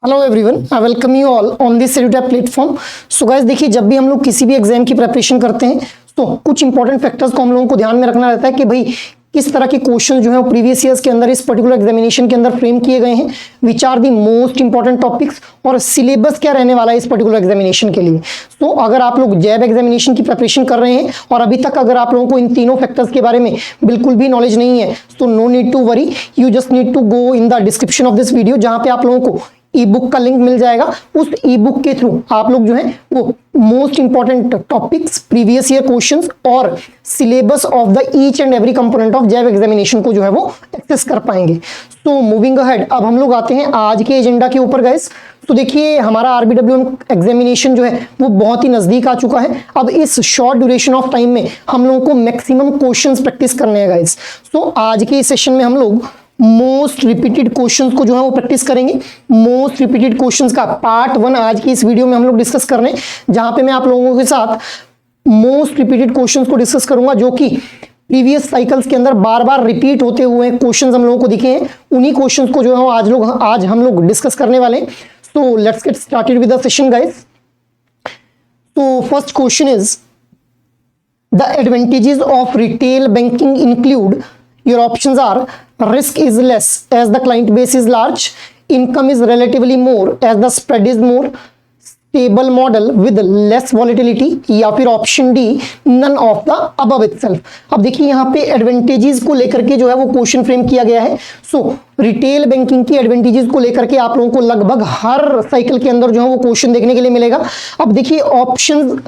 Hello everyone, I welcome you all on this एडुटैप platform. So guys, देखिए, जब भी हम लोग किसी भी एग्जाम की प्रिपरेशन करते हैं तो कुछ इंपॉर्टेंट फैक्टर्स को हम लोगों को ध्यान में रखना रहता है कि भाई किस तरह के क्वेश्चन जो है वो प्रीवियस ईयर्स के अंदर इस पर्टिकुलर एग्जामिनेशन के अंदर फ्रेम किए गए हैं, which are the most important topics, और सिलेबस क्या रहने वाला है इस पर्टिकुलर एग्जामिनेशन के लिए। तो अगर आप लोग जैब एग्जामिनेशन की प्रिपरेशन कर रहे हैं और अभी तक अगर आप लोगों को इन तीनों फैक्टर्स के बारे में बिल्कुल भी नॉलेज नहीं है तो no need to worry, you just need to go in the description of this video, जहां पे आप लोगों को ई बुक का लिंक मिल जाएगा। उस ई बुक के थ्रू आप लोग जो है वो most important topics, previous year questions और syllabus of the each and every component of JAIIB examination को जो है वो एक्सेस कर पाएंगे। तो मूविंग अहेड, अब हम लोग आते हैं आज के एजेंडा के ऊपर गाइस। तो देखिए, हमारा आरबीडब्ल्यूएम एग्जामिनेशन जो है वो बहुत ही नजदीक आ चुका है। अब इस शॉर्ट ड्यूरेशन ऑफ टाइम में हम लोगों को मैक्सिमम क्वेश्चंस प्रैक्टिस करने हैं गाइस। तो आज के इस सेशन में हम लोग मोस्ट रिपीटेड क्वेश्चंस को जो है वो प्रैक्टिस करेंगे। मोस्ट रिपीटेड क्वेश्चंस का पार्ट 1 आज की इस वीडियो में हम लोग डिस्कस कर रहे हैं, जहां पे मैं आप लोगों के साथ मोस्ट रिपीटेड क्वेश्चंस को डिस्कस करूंगा, जो कि प्रीवियस साइकिल्स के अंदर बार बार रिपीट होते हुए क्वेश्चंस हम लोगों को दिखे हैं। उन्हीं क्वेश्चंस को जो है आज हम लोग डिस्कस करने वाले हैं। So let's get started with the session guys. तो first question is, the advantages of retail banking include, your options are risk is less as the client base is large, income is relatively more as the spread is more, stable model with less volatility, या फिर option D none of the above itself। अब देखिए, यहाँ पे advantages को लेकर के जो है वो क्वेश्चन फ्रेम किया गया है। सो रिटेल बैंकिंग की एडवांटेजेस को लेकर के आप लोगों को लगभग हर साइकिल के अंदर जो है वो क्वेश्चन देखने के लिए मिलेगा। अब देखिए, ऑप्शन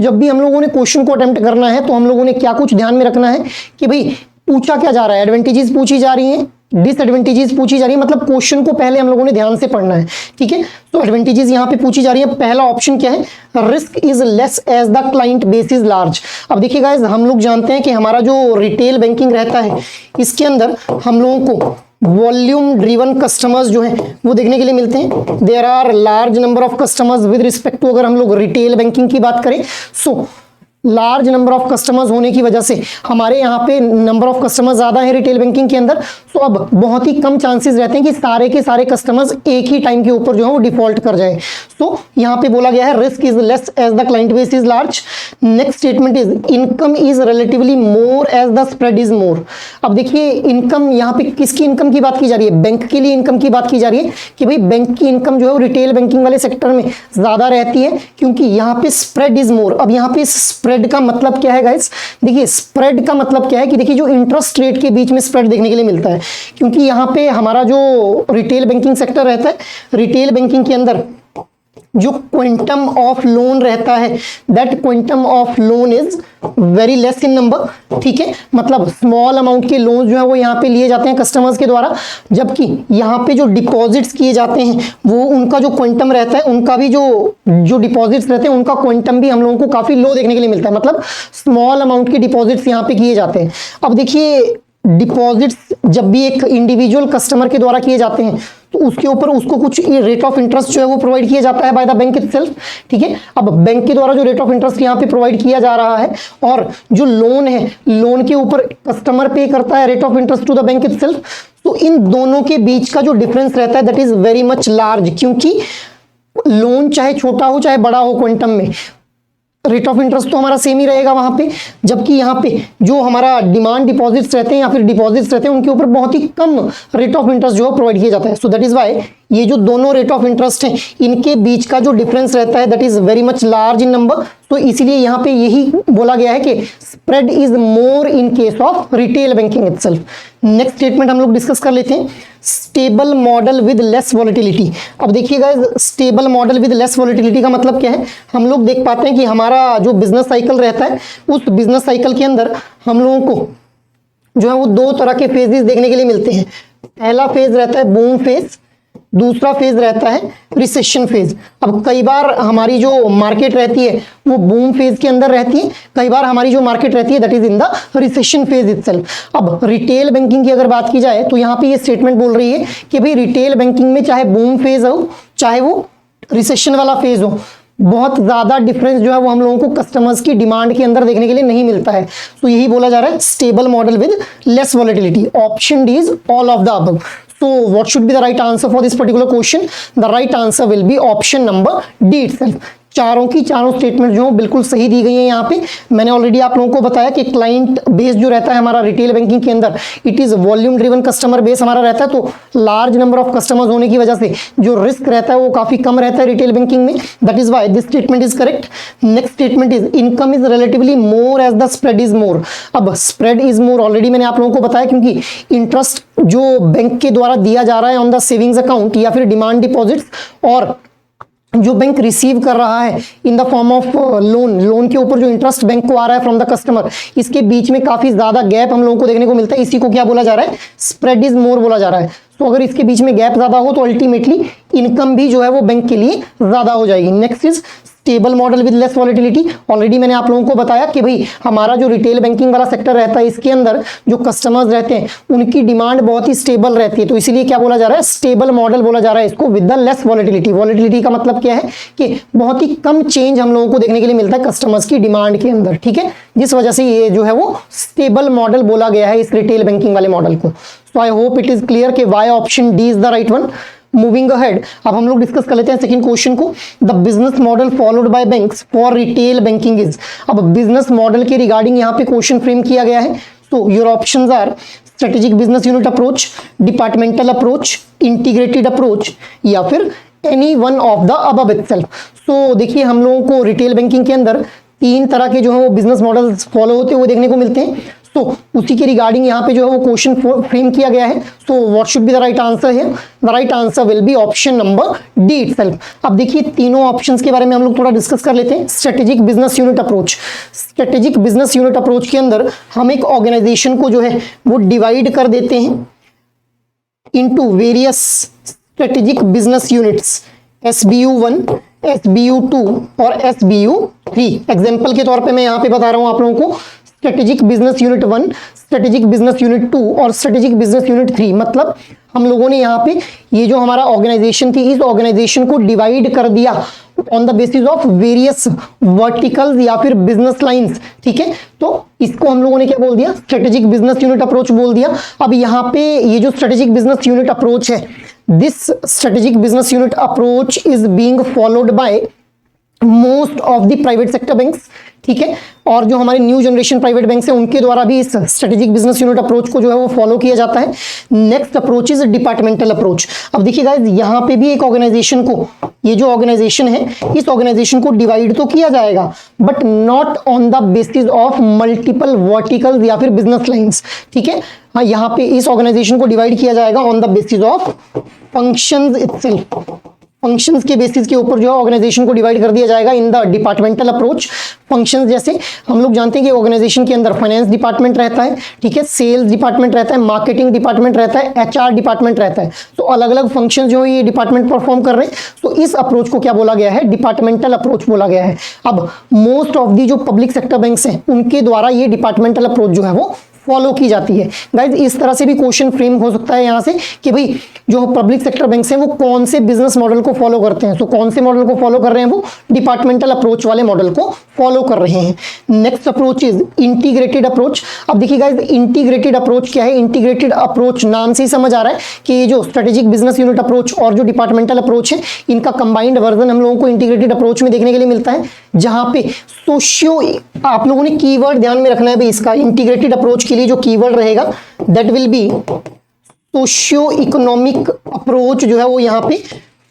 जब भी हम लोगों ने क्वेश्चन को अटेम्प्ट करना है तो हम लोगों ने क्या कुछ ध्यान में रखना है कि भाई पूछा क्या जा रहा है, एडवांटेजेस पूछी जा रही हैं, डिसएडवांटेजेस पूछी जा रही है, मतलब क्वेश्चन को पहले हम लोगों ने ध्यान से पढ़ना है। ठीक है, तो एडवांटेजेस यहाँ पे पूछी जा रही है। पहला ऑप्शन क्या है, risk is less as the client base is large. अब देखिए गाइस, हम लोग जानते हैं कि हमारा जो रिटेल बैंकिंग रहता है इसके अंदर हम लोगों को वॉल्यूम ड्रिवन कस्टमर्स जो हैं वो देखने के लिए मिलते हैं। There are large number of customers with respect to, अगर हम लोग रिटेल बैंकिंग की बात करें, so large number of customers होने की वजह से हमारे यहाँ पे नंबर ऑफ कस्टमर्स ज्यादा है रिटेल बैंकिंग के अंदर। तो अब बहुत ही कम चांसेस रहते हैं कि सारे के सारे कस्टमर्स एक ही टाइम के ऊपर जो है वो डिफॉल्ट कर जाए। तो यहाँ पे बोला गया है risk is less as the client base is large. Next statement is income is relatively more as the spread is more. अब देखिए, इनकम यहाँ पे किसकी इनकम की बात की जा रही है, बैंक के लिए इनकम की बात की जा रही है कि भाई बैंक की इनकम जो है वो रिटेल बैंकिंग वाले सेक्टर में ज्यादा रहती है, क्योंकि यहाँ पे स्प्रेड इज मोर। अब यहाँ पे स्प्रेड का मतलब क्या है गाइस, देखिए स्प्रेड का मतलब क्या है कि देखिए जो इंटरेस्ट रेट के बीच में स्प्रेड देखने के लिए मिलता है, क्योंकि यहाँ पे हमारा जो रिटेल बैंकिंग सेक्टर रहता है, रिटेल बैंकिंग के अंदर जो क्वांटम ऑफ लोन रहता है, that quantum of loan is very less in number. ठीक है, मतलब स्मॉल अमाउंट के लोन जो है वो यहाँ पे लिए जाते हैं कस्टमर्स के द्वारा, जबकि यहाँ पे जो डिपॉजिट्स किए जाते हैं वो उनका जो क्वांटम रहता है, उनका भी जो डिपॉजिट्स रहते हैं उनका क्वांटम भी हम लोगों को काफी लो देखने के लिए मिलता है, मतलब स्मॉल अमाउंट के डिपॉजिट्स यहाँ पे किए जाते हैं। अब देखिए, डिपॉजिट्स जब भी एक इंडिविजुअल कस्टमर के द्वारा किए जाते हैं तो उसके ऊपर उसको कुछ रेट ऑफ इंटरेस्ट जो है वो प्रोवाइड किया जाता है बाय द बैंक इटसेल्फ। ठीक है, अब बैंक के द्वारा जो रेट ऑफ इंटरेस्ट यहाँ पे प्रोवाइड किया जा रहा है और जो लोन है, लोन के ऊपर कस्टमर पे करता है rate of interest to the bank itself. तो इन दोनों के बीच का जो डिफरेंस रहता है that is very much large, क्योंकि लोन चाहे छोटा हो चाहे बड़ा हो, क्वांटम में रेट ऑफ इंटरेस्ट तो हमारा सेम ही रहेगा वहां पे, जबकि यहाँ पे जो हमारा डिमांड डिपॉजिट्स रहते हैं या फिर डिपॉजिट्स रहते हैं उनके ऊपर बहुत ही कम रेट ऑफ इंटरेस्ट जो है प्रोवाइड किया जाता है। सो दैट इज वाई ये जो दोनों रेट ऑफ इंटरेस्ट हैं इनके बीच का जो डिफरेंस रहता है that is very much large in number. तो इसीलिए यहाँ पे यही बोला गया है कि spread is more in case of retail banking itself. Next statement हम लोग डिस्कस कर लेते हैं, stable model with less volatility. अब देखिए guys, stable model with less volatility का मतलब क्या है, हम लोग देख पाते हैं कि हमारा जो बिजनेस साइकिल रहता है उस बिजनेस साइकिल के अंदर हम लोगों को जो है वो दो तरह के फेजेस देखने के लिए मिलते हैं। पहला फेज रहता है बूम फेज, दूसरा फेज रहता है रिसेशन फेज। अब कई बार हमारी जो मार्केट रहती है वो बूम फेज के अंदर रहती है, कई बार हमारी जो मार्केट रहती है that is in the recession phase itself. अब रिटेल बैंकिंग की अगर बात की जाए तो यहाँ पे ये स्टेटमेंट बोल रही है कि भाई रिटेल बैंकिंग में चाहे बूम फेज हो चाहे वो रिसेशन वाला फेज हो, बहुत ज्यादा डिफरेंस जो है वो हम लोगों को कस्टमर्स की डिमांड के अंदर देखने के लिए नहीं मिलता है। तो यही बोला जा रहा है stable model with less volatility. Option D is all of the above. So what should be the right answer for this particular question? The right answer will be option number D itself. चारों की चारों statement जो बिल्कुल सही दी गई है यहाँ पे। मैंने ऑलरेडी आप लोगों को बताया कि क्लाइंट बेस जो रहता है हमारा रिटेल बैंकिंग के अंदर, it is volume driven customer base हमारा रहता है, तो लार्ज नंबर ऑफ कस्टमर्स होने की वजह से जो रिस्क रहता है वो काफी कम रहता है रिटेल बैंकिंग में। That is why this statement is correct. Next statement is income is relatively more as the spread is more. अब स्प्रेड इज मोर ऑलरेडी मैंने आप लोगों को बताया, क्योंकि इंटरेस्ट जो बैंक के द्वारा दिया जा रहा है ऑन द सेविंग्स अकाउंट या फिर डिमांड डिपॉजिट्स, और जो बैंक रिसीव कर रहा है in the form of loan के ऊपर जो इंटरेस्ट बैंक को आ रहा है फ्रॉम द कस्टमर, इसके बीच में काफी ज्यादा गैप हम लोगों को देखने को मिलता है। इसी को क्या बोला जा रहा है? स्प्रेड इज मोर बोला जा रहा है। तो अगर इसके बीच में गैप ज्यादा हो तो अल्टीमेटली इनकम भी जो है वो बैंक के लिए ज्यादा हो जाएगी। Next is stable model with less volatility. Already मैंने आप लोगों को बताया कि भाई हमारा जो रिटेल बैंकिंग वाला सेक्टर रहता है, इसके अंदर जो कस्टमर्स रहते हैं उनकी डिमांड बहुत ही स्टेबल रहती है, तो इसीलिए क्या बोला जा रहा है? स्टेबल मॉडल बोला जा रहा है इसको with the less volatility. Volatility का मतलब क्या है कि बहुत ही कम चेंज हम लोगों को देखने के लिए मिलता है कस्टमर्स की डिमांड के अंदर, ठीक है, जिस वजह से ये जो है वो स्टेबल मॉडल बोला गया है इस रिटेल बैंकिंग वाले मॉडल को। So I hope it is clear कि why option D is the right one. Moving ahead, अब हम लोग डिस्कस कर लेते हैं सेकंड क्वेश्चन को। The business model followed by banks for retail banking is. अब बिजनेस मॉडल के रिगार्डिंग यहाँ पे क्वेश्चन फ्रेम किया गया है। तो your options are strategic business unit approach, departmental approach, integrated approach, या फिर any one of the above itself. So देखिए हम लोगों को रिटेल बैंकिंग के अंदर तीन तरह के जो है वो बिजनेस मॉडल्स फॉलो होते हुए देखने को मिलते हैं। तो उसी के रिगार्डिंग यहाँ पे जो है वो क्वेश्चन फ्रेम किया गया है। So what should be the right answer है? The right answer will be option number D itself. अब देखिए तीनों ऑप्शंस के बारे में हम लोग थोड़ा डिस्कस कर लेते हैं। Strategic business unit approach, strategic business unit approach के अंदर हम एक ऑर्गेनाइजेशन को जो है वो डिवाइड कर देते हैं into various strategic business units, SBU1, SBU2 और SBU3। एग्जाम्पल के तौर पे मैं यहाँ पे बता रहा हूँ आप लोगों को, strategic business unit 1, strategic business unit 2 और स्ट्रेटेजिक बिजनेस यूनिट 3। मतलब हम लोगों ने यहाँ पे ये जो हमारा ऑर्गेनाइजेशन थी, इस ऑर्गेनाइजेशन को डिवाइड कर दिया on the basis of various verticals या फिर बिजनेस लाइंस, ठीक है। तो इसको हम लोगों ने क्या बोल दिया? स्ट्रेटेजिक बिजनेस यूनिट अप्रोच बोल दिया। अब यहाँ पे ये जो स्ट्रेटेजिक बिजनेस यूनिट अप्रोच है, this strategic business unit approach is being followed by most of the private sector banks, ठीक है, और जो हमारे न्यू जनरेशन प्राइवेट बैंक्स हैं उनके द्वारा भी इस स्ट्रेटेजिक बिजनेस यूनिट अप्रोच को जो है वो फॉलो किया जाता है। Next approach is departmental approach. अब देखिए गाइस, यहाँ पे भी एक ऑर्गेनाइजेशन को, ये जो ऑर्गेनाइजेशन है, इस ऑर्गेनाइजेशन को डिवाइड तो किया जाएगा but not on the basis of multiple verticals या फिर बिजनेस लाइंस, ठीक है। हाँ, यहाँ पे इस ऑर्गेनाइजेशन को डिवाइड किया जाएगा on the basis of functions itself. Functions के बेसिस के ऊपर जो है ऑर्गेनाइजेशन को डिवाइड कर दिया जाएगा in the departmental approach. Functions जैसे हम लोग जानते हैं कि ऑर्गेनाइजेशन के अंदर फाइनेंस डिपार्टमेंट रहता है, ठीक है, सेल्स डिपार्टमेंट रहता है, मार्केटिंग डिपार्टमेंट रहता है, HR डिपार्टमेंट रहता है। तो अलग अलग फंक्शन जो है ये डिपार्टमेंट परफॉर्म कर रहे हैं। तो इस अप्रोच को क्या बोला गया है? डिपार्टमेंटल अप्रोच बोला गया है। अब मोस्ट ऑफ दी जो पब्लिक सेक्टर बैंक्स हैं उनके द्वारा ये डिपार्टमेंटल अप्रोच जो है वो फॉलो की जाती है। गाइज, इस तरह से भी क्वेश्चन फ्रेम हो सकता है यहाँ से कि भाई जो पब्लिक सेक्टर बैंक्स हैं वो कौन से बिजनेस मॉडल को फॉलो करते हैं। तो कौन से मॉडल को फॉलो कर रहे हैं? वो डिपार्टमेंटल अप्रोच वाले मॉडल को फॉलो कर रहे हैं। Next approach is integrated approach. अब देखिए गाइज, इंटीग्रेटेड अप्रोच क्या है? इंटीग्रेटेड अप्रोच नाम से ही समझ आ रहा है कि ये जो स्ट्रेटेजिक बिजनेस यूनिट अप्रोच और जो डिपार्टमेंटल अप्रोच है, इनका कंबाइंड वर्जन हम लोगों को इंटीग्रेटेड अप्रोच में देखने के लिए मिलता है, जहां पे सोशियो, आप लोगों ने कीवर्ड ध्यान में रखना है भाई, इसका इंटीग्रेटेड अप्रोच के लिए जो कीवर्ड रहेगा that will B socio economic approach जो है वो यहाँ पे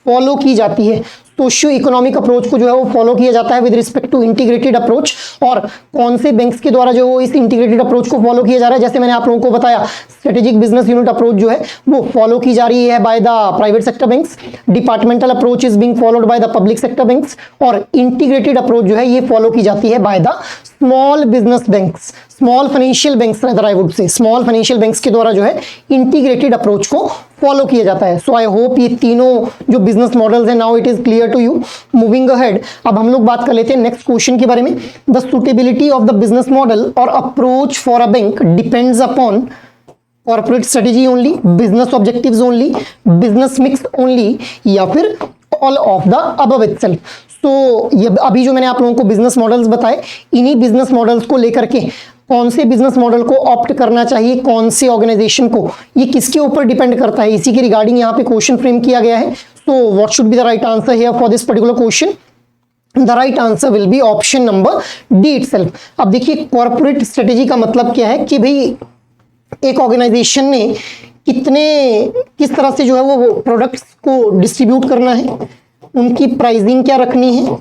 फॉलो की जाती है। सोशियो इकोनॉमिक अप्रोच को जो है वो फॉलो किया जाता है with respect to integrated approach. और कौन से बैंक्स के द्वारा जो वो इस इंटीग्रेटेड अप्रोच को फॉलो किया जा रहा है? जैसे मैंने आप लोगों को बताया, स्ट्रेटेजिक बिजनेस यूनिट अप्रोच जो है वो फॉलो की जा रही है by the private sector banks, departmental approach is being followed by the public sector banks, और इंटीग्रेटेड अप्रोच जो है ये फॉलो की जाती है by the small business banks, small financial banks rather I would say, small financial banks के द्वारा जो है इंटीग्रेटेड अप्रोच को फॉलो किया जाता है। सो आई होप ये तीनों जो बिजनेस मॉडल्स हैं now it is clear to you. Moving ahead, अब हम लोग बात कर लेते हैं नेक्स्ट क्वेश्चन के बारे में। The suitability of the business model और approach for a bank depends upon corporate strategy only, business objectives only, business mix only, या फिर all of the above itself. तो ये अभी जो मैंने आप लोगों को बिजनेस मॉडल्स बताए, इन्हीं बिजनेस मॉडल्स को लेकर के कौन से बिजनेस मॉडल को ऑप्ट करना चाहिए कौन से ऑर्गेनाइजेशन को, ये किसके ऊपर डिपेंड करता है, इसी के रिगार्डिंग यहाँ पे क्वेश्चन फ्रेम किया गया है। So what should be the right answer here for this particular question? The right answer will be option number D itself. अब देखिए कॉर्पोरेट स्ट्रेटेजी का मतलब क्या है कि भाई एक ऑर्गेनाइजेशन ने किस तरह से जो है वो प्रोडक्ट्स को डिस्ट्रीब्यूट करना है, उनकी प्राइसिंग क्या रखनी है,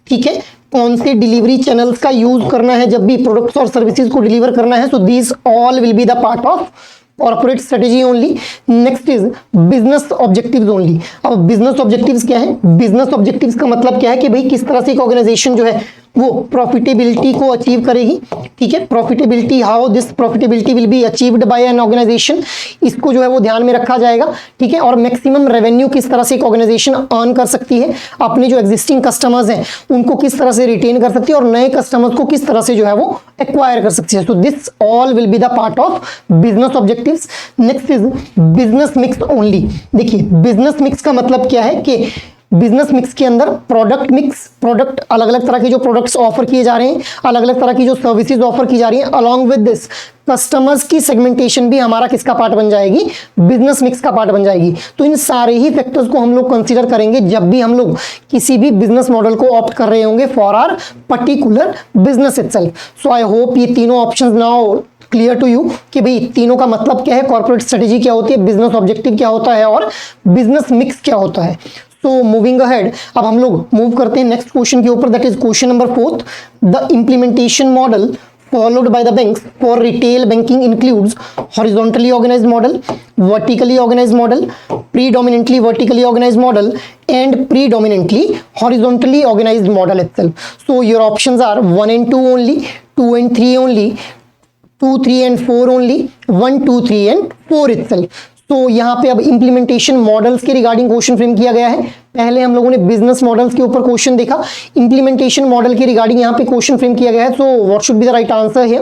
ठीक है, कौन से डिलीवरी चैनल्स का यूज करना है जब भी प्रोडक्ट्स और सर्विसेज को डिलीवर करना है। So these all will be the part of corporate strategy only. Next is business objectives only. अब बिजनेस ऑब्जेक्टिव्स क्या है? बिजनेस ऑब्जेक्टिव्स का मतलब क्या है कि भाई किस तरह से एक ऑर्गेनाइजेशन जो है वो प्रॉफिटेबिलिटी को अचीव करेगी, ठीक है, profitability, how this profitability will be achieved by an organisation, इसको जो है वो ध्यान में रखा जाएगा, ठीक है, और मैक्सिमम रेवेन्यू किस तरह से एक ऑर्गेनाइजेशन अर्न कर सकती है, अपने जो एग्जिस्टिंग कस्टमर्स हैं उनको किस तरह से रिटेन कर सकती है और नए कस्टमर्स को किस तरह से जो है वो एक्वायर कर सकती है। So this all will be the part of business objectives. Next is business mix only. देखिए बिजनेस मिक्स का मतलब क्या है कि बिजनेस मिक्स के अंदर प्रोडक्ट मिक्स, प्रोडक्ट अलग अलग तरह के जो प्रोडक्ट्स ऑफर किए जा रहे हैं, अलग अलग तरह की जो सर्विसेज ऑफर की जा रही हैं, अलोंग विद दिस कस्टमर्स की सेगमेंटेशन भी हमारा किसका पार्ट बन जाएगी? बिजनेस मिक्स का पार्ट बन जाएगी। तो इन सारे ही फैक्टर्स को हम लोग कंसीडर करेंगे जब भी हम लोग किसी भी बिजनेस मॉडल को ऑप्ट कर रहे होंगे for our particular business itself. So I hope ये तीनों options now clear to you कि भाई तीनों का मतलब क्या है, कॉर्पोरेट स्ट्रेटेजी क्या होती है, बिजनेस ऑब्जेक्टिव क्या होता है और बिजनेस मिक्स क्या होता है। सो मूविंग अहेड, अब हम लोग मूव करते हैं नेक्स्ट क्वेश्चन के ऊपर, that is question number 4। The implementation model followed by the banks for retail banking includes horizontally organized model, vertically organized model, predominantly vertically organized model and predominantly horizontally organized model itself. So your options are 1 and 2 only, 2 and 3 only, 2, 3 and 4 only, 1, 2, 3 and 4 itself. तो यहाँ पे अब implementation models के regarding question frame किया गया है। पहले हम लोगों ने बिजनेस मॉडल्स के ऊपर क्वेश्चन देखा, इंप्लीमेंटेशन मॉडल के रिगार्डिंग यहाँ पे क्वेश्चन फ्रेम किया गया है। So what should be the right answer here?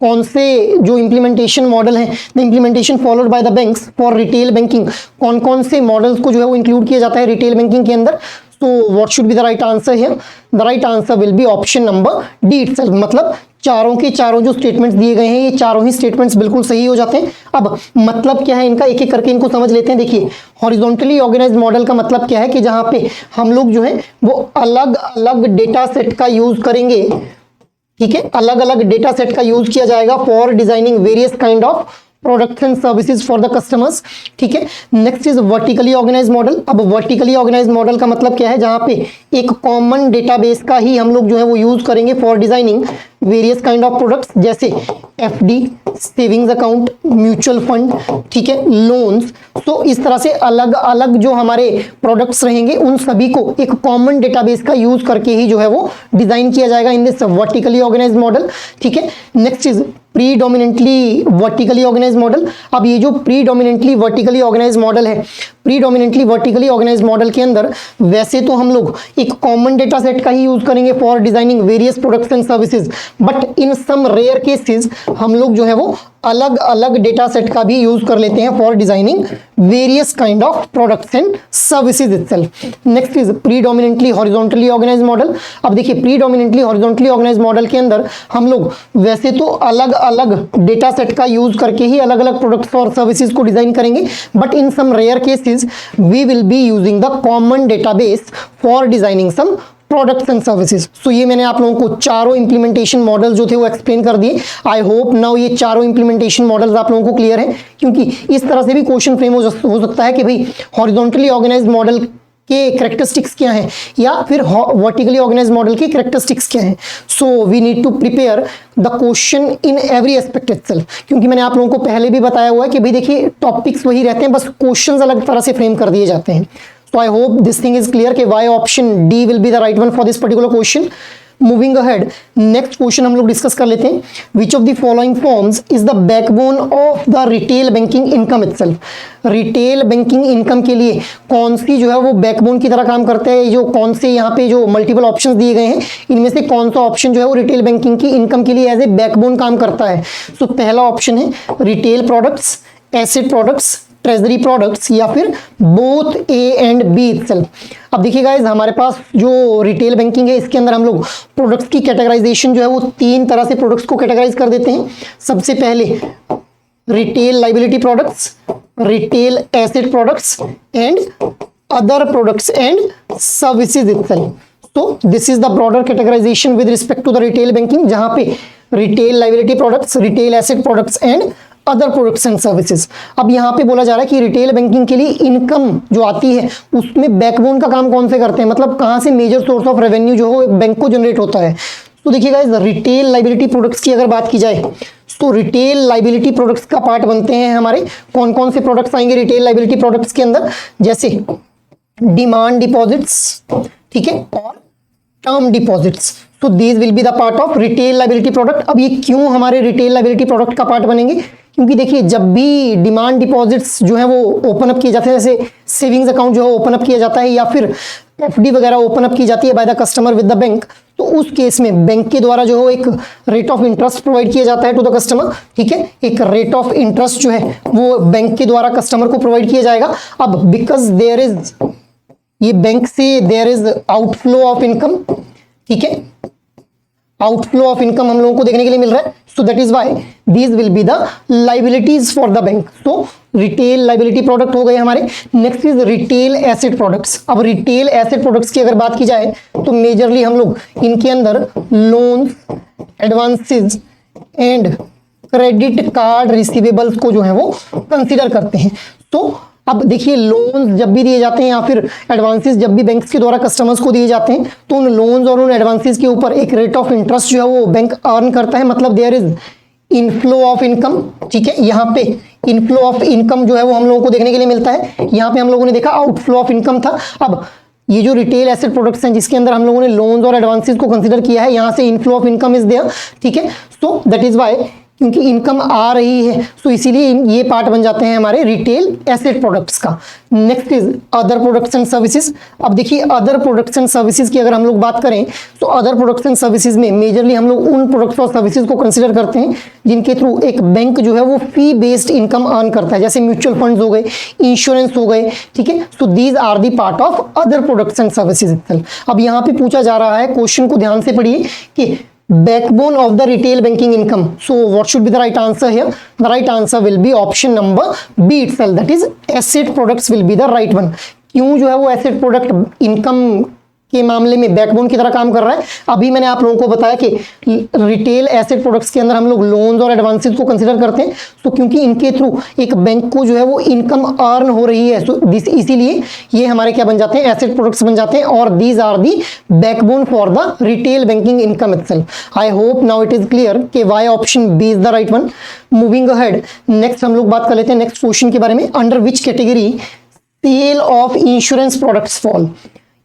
कौन से जो इंप्लीमेंटेशन मॉडल है, the implementation followed by the banks for retail banking, कौन कौन से मॉडल्स को जो है वो इंक्लूड किया जाता है रिटेल बैंकिंग के अंदर। सो what should be the right answer here? The right answer will be option number D itself. मतलब चारों के चारों जो स्टेटमेंट्स दिए गए हैं ये चारों ही स्टेटमेंट्स बिल्कुल सही हो जाते हैं। अब मतलब क्या है इनका, एक एक करके इनको समझ लेते हैं। देखिए हॉरिजॉन्टली ऑर्गेनाइज्ड मॉडल का मतलब क्या है कि जहां पे हम लोग जो है वो अलग अलग डेटा सेट का यूज करेंगे, ठीक है, अलग अलग डेटा सेट का यूज किया जाएगा for designing various kind of products and services for the customers, ठीक है। Next is vertically organised model. अब वर्टिकली ऑर्गेनाइज्ड मॉडल का मतलब क्या है, जहां पे एक कॉमन डेटाबेस का ही हम लोग जो है वो यूज करेंगे for designing various kind of products, जैसे FD, savings account, mutual fund, ठीक है, लोन्स। तो इस तरह से अलग अलग जो हमारे प्रोडक्ट्स रहेंगे उन सभी को एक कॉमन डेटाबेस का यूज करके ही जो है वो डिजाइन किया जाएगा in this vertically organised model, ठीक है। Next is predominantly vertically organised model. अब ये जो प्रीडोमिनेंटली वर्टिकली ऑर्गेनाइज्ड मॉडल है, प्रीडोमिनेंटली वर्टिकली ऑर्गेनाइज्ड मॉडल के अंदर वैसे तो हम लोग एक कॉमन डेटा सेट का ही यूज करेंगे for designing various products and services, but in some rare cases हम लोग जो है वो अलग अलग डेटा सेट का भी यूज कर लेते हैं for designing various kind of products and services itself. Next is predominantly horizontally organised model. अब देखिए प्रीडोमिनेंटली हॉरिजॉन्टली ऑर्गेनाइज्ड मॉडल के अंदर हम लोग वैसे तो अलग अलग डेटा सेट का यूज करके ही अलग अलग प्रोडक्ट्स और सर्विसेज को डिजाइन करेंगे, but in some rare cases we will be using the common database for designing some products and services. So ये मैंने आप लोगों को चारों इंप्लीमेंटेशन मॉडल जो थे वो एक्सप्लेन कर दिए। आई होप नाउ ये चारों इंप्लीमेंटेशन मॉडल्स आप लोगों को क्लियर है, क्योंकि इस तरह से भी क्वेश्चन फ्रेम हो सकता है कि भाई हॉरिजॉन्टली ऑर्गेनाइज्ड मॉडल के कैरेक्टरिस्टिक्स क्या हैं या फिर वर्टिकली ऑर्गेनाइज्ड मॉडल के कैरेक्टरिस्टिक्स क्या हैं। So we need to prepare the question in every aspect itself, क्योंकि मैंने आप लोगों को पहले भी बताया हुआ है कि भाई देखिए टॉपिक्स वही रहते हैं, बस क्वेश्चंस अलग तरह से फ्रेम कर दिए जाते हैं। So I hope this thing is clear कि why option D will be the right one for this particular question. Moving ahead, next question हम लोग डिस्कस कर लेते हैं। Which of the following forms is the backbone of the retail banking income itself? Retail banking income के लिए कौन सी जो है वो बैकबोन की तरह काम करते हैं? जो कौन से यहाँ पे जो मल्टीपल ऑप्शंस दिए गए हैं इनमें से कौन सा ऑप्शन जो है वो रिटेल बैंकिंग की इनकम के लिए एज ए बैकबोन काम करता है? सो पहला ऑप्शन है retail products, asset products, treasury products या फिर both A and B itself. अब देखिए गाइस, हमारे पास जो रिटेल बैंकिंग है इसके अंदर हम लोग प्रोडक्ट्स की कैटेगराइजेशन जो है वो 3 तरह से प्रोडक्ट्स को कैटेगराइज कर देते हैं। सबसे पहले retail liability products, retail asset products and other products and services itself. So this is the broader categorization with respect to the retail banking, जहां पे retail liability products, retail asset products and other products and services। अब यहाँ पे बोला जा रहा है कि रिटेल बैंकिंग के लिए इनकम जो आती है उसमें बैकबोन का काम कौन से करते हैं, मतलब कहाँ से मेजर सोर्स ऑफ रेवेन्यू जो हो बैंक को जनरेट होता है। तो देखिए गाइस, रिटेल लाइबिलिटी प्रोडक्ट्स की अगर बात की जाए तो रिटेल लाइबिलिटी प्रोडक्ट्स का पार्ट बनते हैं हमारे कौन कौन से प्रोडक्ट्स आएंगे रिटेल लाइबिलिटी प्रोडक्ट्स के अंदर, जैसे डिमांड डिपॉजिट्स, ठीक है, और टर्म डिपॉजिट्स। तो these will be the part of retail liability product. अब ये क्यों हमारे रिटेल लाइबिलिटी प्रोडक्ट का पार्ट बनेंगे, क्योंकि देखिए जब भी डिमांड डिपॉजिट्स जो है वो ओपन अप किए जाते हैं, जैसे सेविंग्स अकाउंट जो है ओपन अप किया जाता है या फिर एफडी वगैरह ओपन अप की जाती है by the customer with the bank, तो उस केस में बैंक के द्वारा जो है एक रेट ऑफ इंटरेस्ट प्रोवाइड किया जाता है टू द कस्टमर, ठीक है, एक रेट ऑफ इंटरेस्ट जो है वो बैंक के द्वारा कस्टमर को प्रोवाइड किया जाएगा। अब बिकॉज देयर इज, ये बैंक से there is outflow of income, ठीक है, आउटफ्लो ऑफ इनकम हम लोगों को देखने के लिए मिल रहा है। So that is why these will be the liabilities for the bank. तो रिटेल लाइबिलिटी प्रोडक्ट हो गए हमारे। Next is retail asset products. अब रिटेल एसेट प्रोडक्ट्स की अगर बात की जाए तो मेजरली हम लोग इनके अंदर loans, advances and credit card receivables को जो है वो कंसिडर करते हैं। तो अब देखिए, लोन्स जब भी दिए जाते हैं या फिर एडवांसेस जब भी बैंक्स के द्वारा कस्टमर्स को दिए जाते हैं तो उन लोन्स और उन एडवांसेस के ऊपर एक रेट ऑफ इंटरेस्ट जो है वो बैंक अर्न करता है, मतलब there is inflow of income, ठीक है। यहाँ पे इनफ्लो ऑफ इनकम जो है वो हम लोगों को देखने के लिए मिलता है। यहाँ पे हम लोगों ने देखा आउटफ्लो ऑफ इनकम था। अब ये जो रिटेल एसेट प्रोडक्ट्स हैं जिसके अंदर हम लोगों ने लोन्स और एडवांसेस को कंसीडर किया है, यहाँ से inflow of income is there, ठीक है। सो दैट इज व्हाई, क्योंकि इनकम आ रही है तो इसीलिए ये पार्ट बन जाते हैं हमारे रिटेल एसेट प्रोडक्ट्स का। Next is other products and services. अब देखिए, अदर प्रोडक्ट्स एंड सर्विसेज की अगर हम लोग बात करें तो अदर प्रोडक्ट्स एंड सर्विसेज में मेजरली हम लोग उन प्रोडक्ट्स और सर्विसेज को कंसीडर करते हैं जिनके थ्रू एक बैंक जो है वो फी बेस्ड इनकम अर्न करता है, जैसे म्यूचुअल फंड्स हो गए, इंश्योरेंस हो गए, ठीक है। So these are the part of other products and services itself. अब यहाँ पे पूछा जा रहा है, क्वेश्चन को ध्यान से पढ़िए कि backbone of the retail banking income. So what should be the right answer here? The right answer will be option number B itself, that is asset products will be the right one. क्यों जो है वो asset product income के मामले में backbone की तरह काम कर रहा है? अभी मैंने आप लोगों को बताया कि रिटेल एसेट प्रोडक्ट्स के अंदर हम लोग लोन्स और एडवांसेस को कंसीडर करते हैं, तो क्योंकि इनके थ्रू एक बैंक को जो है वो इनकम अर्न हो रही है, सो इसीलिए ये हमारे क्या बन जाते हैं, एसेट प्रोडक्ट्स बन जाते हैं, और these are the backbone for the retail banking income itself. I hope now it is clear कि why option B is the right one. Moving ahead, next हम लोग बात कर लेते हैं नेक्स्ट क्वेश्चन के बारे में। Under which category sale of insurance products fall?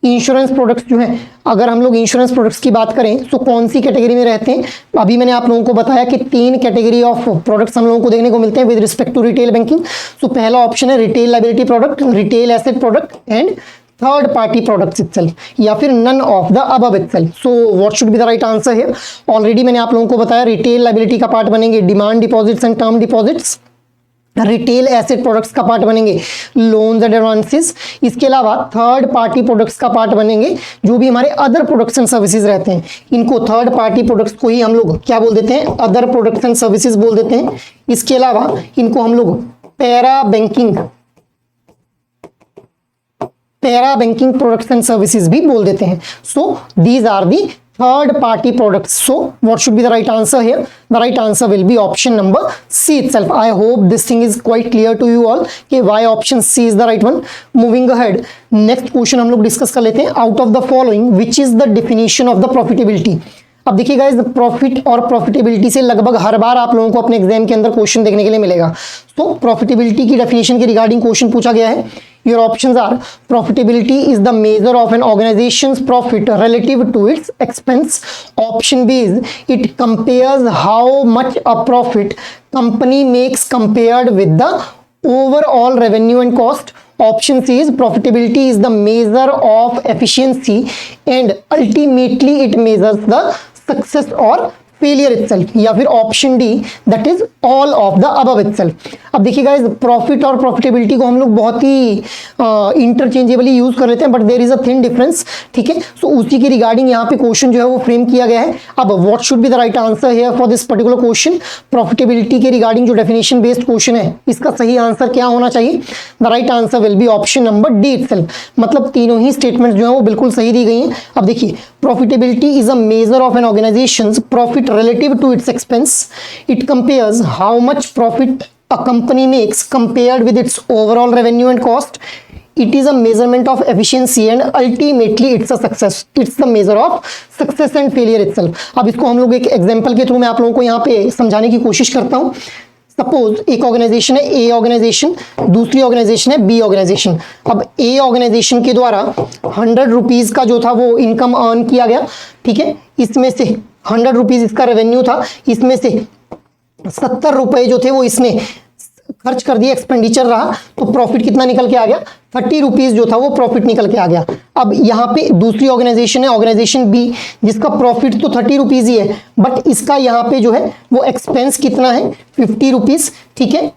Insurance products जो हैं, अगर हम लोग इंश्योरेंस प्रोडक्ट्स की बात करें तो कौन सी कैटेगरी में रहते हैं? अभी मैंने आप लोगों को बताया कि 3 कैटेगरी ऑफ प्रोडक्ट्स हम लोगों को देखने को मिलते हैं with respect to retail banking. So पहला ऑप्शन है retail liability product, retail asset product and third party products itself, या फिर none of the above itself. So what should be the right answer here? Already मैंने आप लोगों को बताया retail liability का पार्ट बनेंगे demand deposits and term deposits, retail asset products का पार्ट बनेंगे लोन्स एंड एडवांसेस, इसके अलावा थर्ड पार्टी प्रोडक्ट्स का पार्ट बनेंगे जो भी हमारे अदर प्रोडक्ट्स एंड सर्विसेज रहते हैं। इनको थर्ड पार्टी प्रोडक्ट्स को ही हम लोग क्या बोल देते हैं, अदर प्रोडक्ट्स एंड सर्विसेज बोल देते हैं। इसके अलावा इनको हम लोग para banking products and services भी बोल देते हैं। So these are the third party products. So what should be the right answer here? The right answer will be option number C itself. I hope this thing is quite clear to you all कि why option C is the right one. Moving ahead, next question हम लोग discuss कर लेते हैं। Out of the following which is the definition of the profitability? अब देखिए guys, profit और profitability से लगभग हर बार आप लोगों को अपने एग्जाम के अंदर क्वेश्चन देखने के लिए मिलेगा। तो प्रॉफिटेबिलिटी की डेफिनेशन के रिगार्डिंग क्वेश्चन पूछा गया है। Your options are profitability is the measure of an organization's profit relative to its expense. Option B is it compares how much a profit company makes compared with the overall revenue and cost. Option C is profitability is the measure of efficiency and ultimately it measures the success or failure itself, या फिर option D that is all of the above itself. अब देखिए guys, profit और profitability को हम लोग बहुत ही interchangeably use कर लेते हैं, but there is a thin difference, ठीक है। सो उसी के रिगार्डिंग यहाँ पे क्वेश्चन जो है वो फ्रेम किया गया है। अब what should be the right answer here for this particular question? Profitability के रिगार्डिंग जो डेफिनेशन बेस्ड क्वेश्चन है, इसका सही आंसर क्या होना चाहिए? The right answer will be option number D itself. मतलब तीनों ही स्टेटमेंट्स जो है वो बिल्कुल सही दी गई हैं। अब देखिए, profitability is a measure of an organisation's profit relative to its expense. It compares how much profit a company makes compared with its overall revenue and cost. It is a measurement of efficiency and ultimately it's a success. It's the measure of success and failure itself. अब इसको हम लोग एक example के through मैं आप लोगों को यहाँ पे समझाने की कोशिश करता हूँ। सपोज एक ऑर्गेनाइजेशन है ए ऑर्गेनाइजेशन, दूसरी ऑर्गेनाइजेशन है बी ऑर्गेनाइजेशन। अब ए ऑर्गेनाइजेशन के द्वारा 100 रुपीज का जो था वो इनकम अर्न किया गया, ठीक है। इसमें से 100 रुपीज इसका रेवेन्यू था, इसमें से 70 रुपए जो थे वो इसने खर्च कर दिया, एक्सपेंडिचर रहा, तो प्रॉफिट कितना निकल के आ गया? 30 रुपीज जो था वो प्रॉफिट निकल के आ गया। अब यहाँ पे दूसरी ऑर्गेनाइजेशन है, ऑर्गेनाइजेशन बी, जिसका प्रॉफिट तो 30 रुपीज ही है, बट इसका यहाँ पे जो है वो एक्सपेंस कितना है? 50 रुपीज, ठीक है।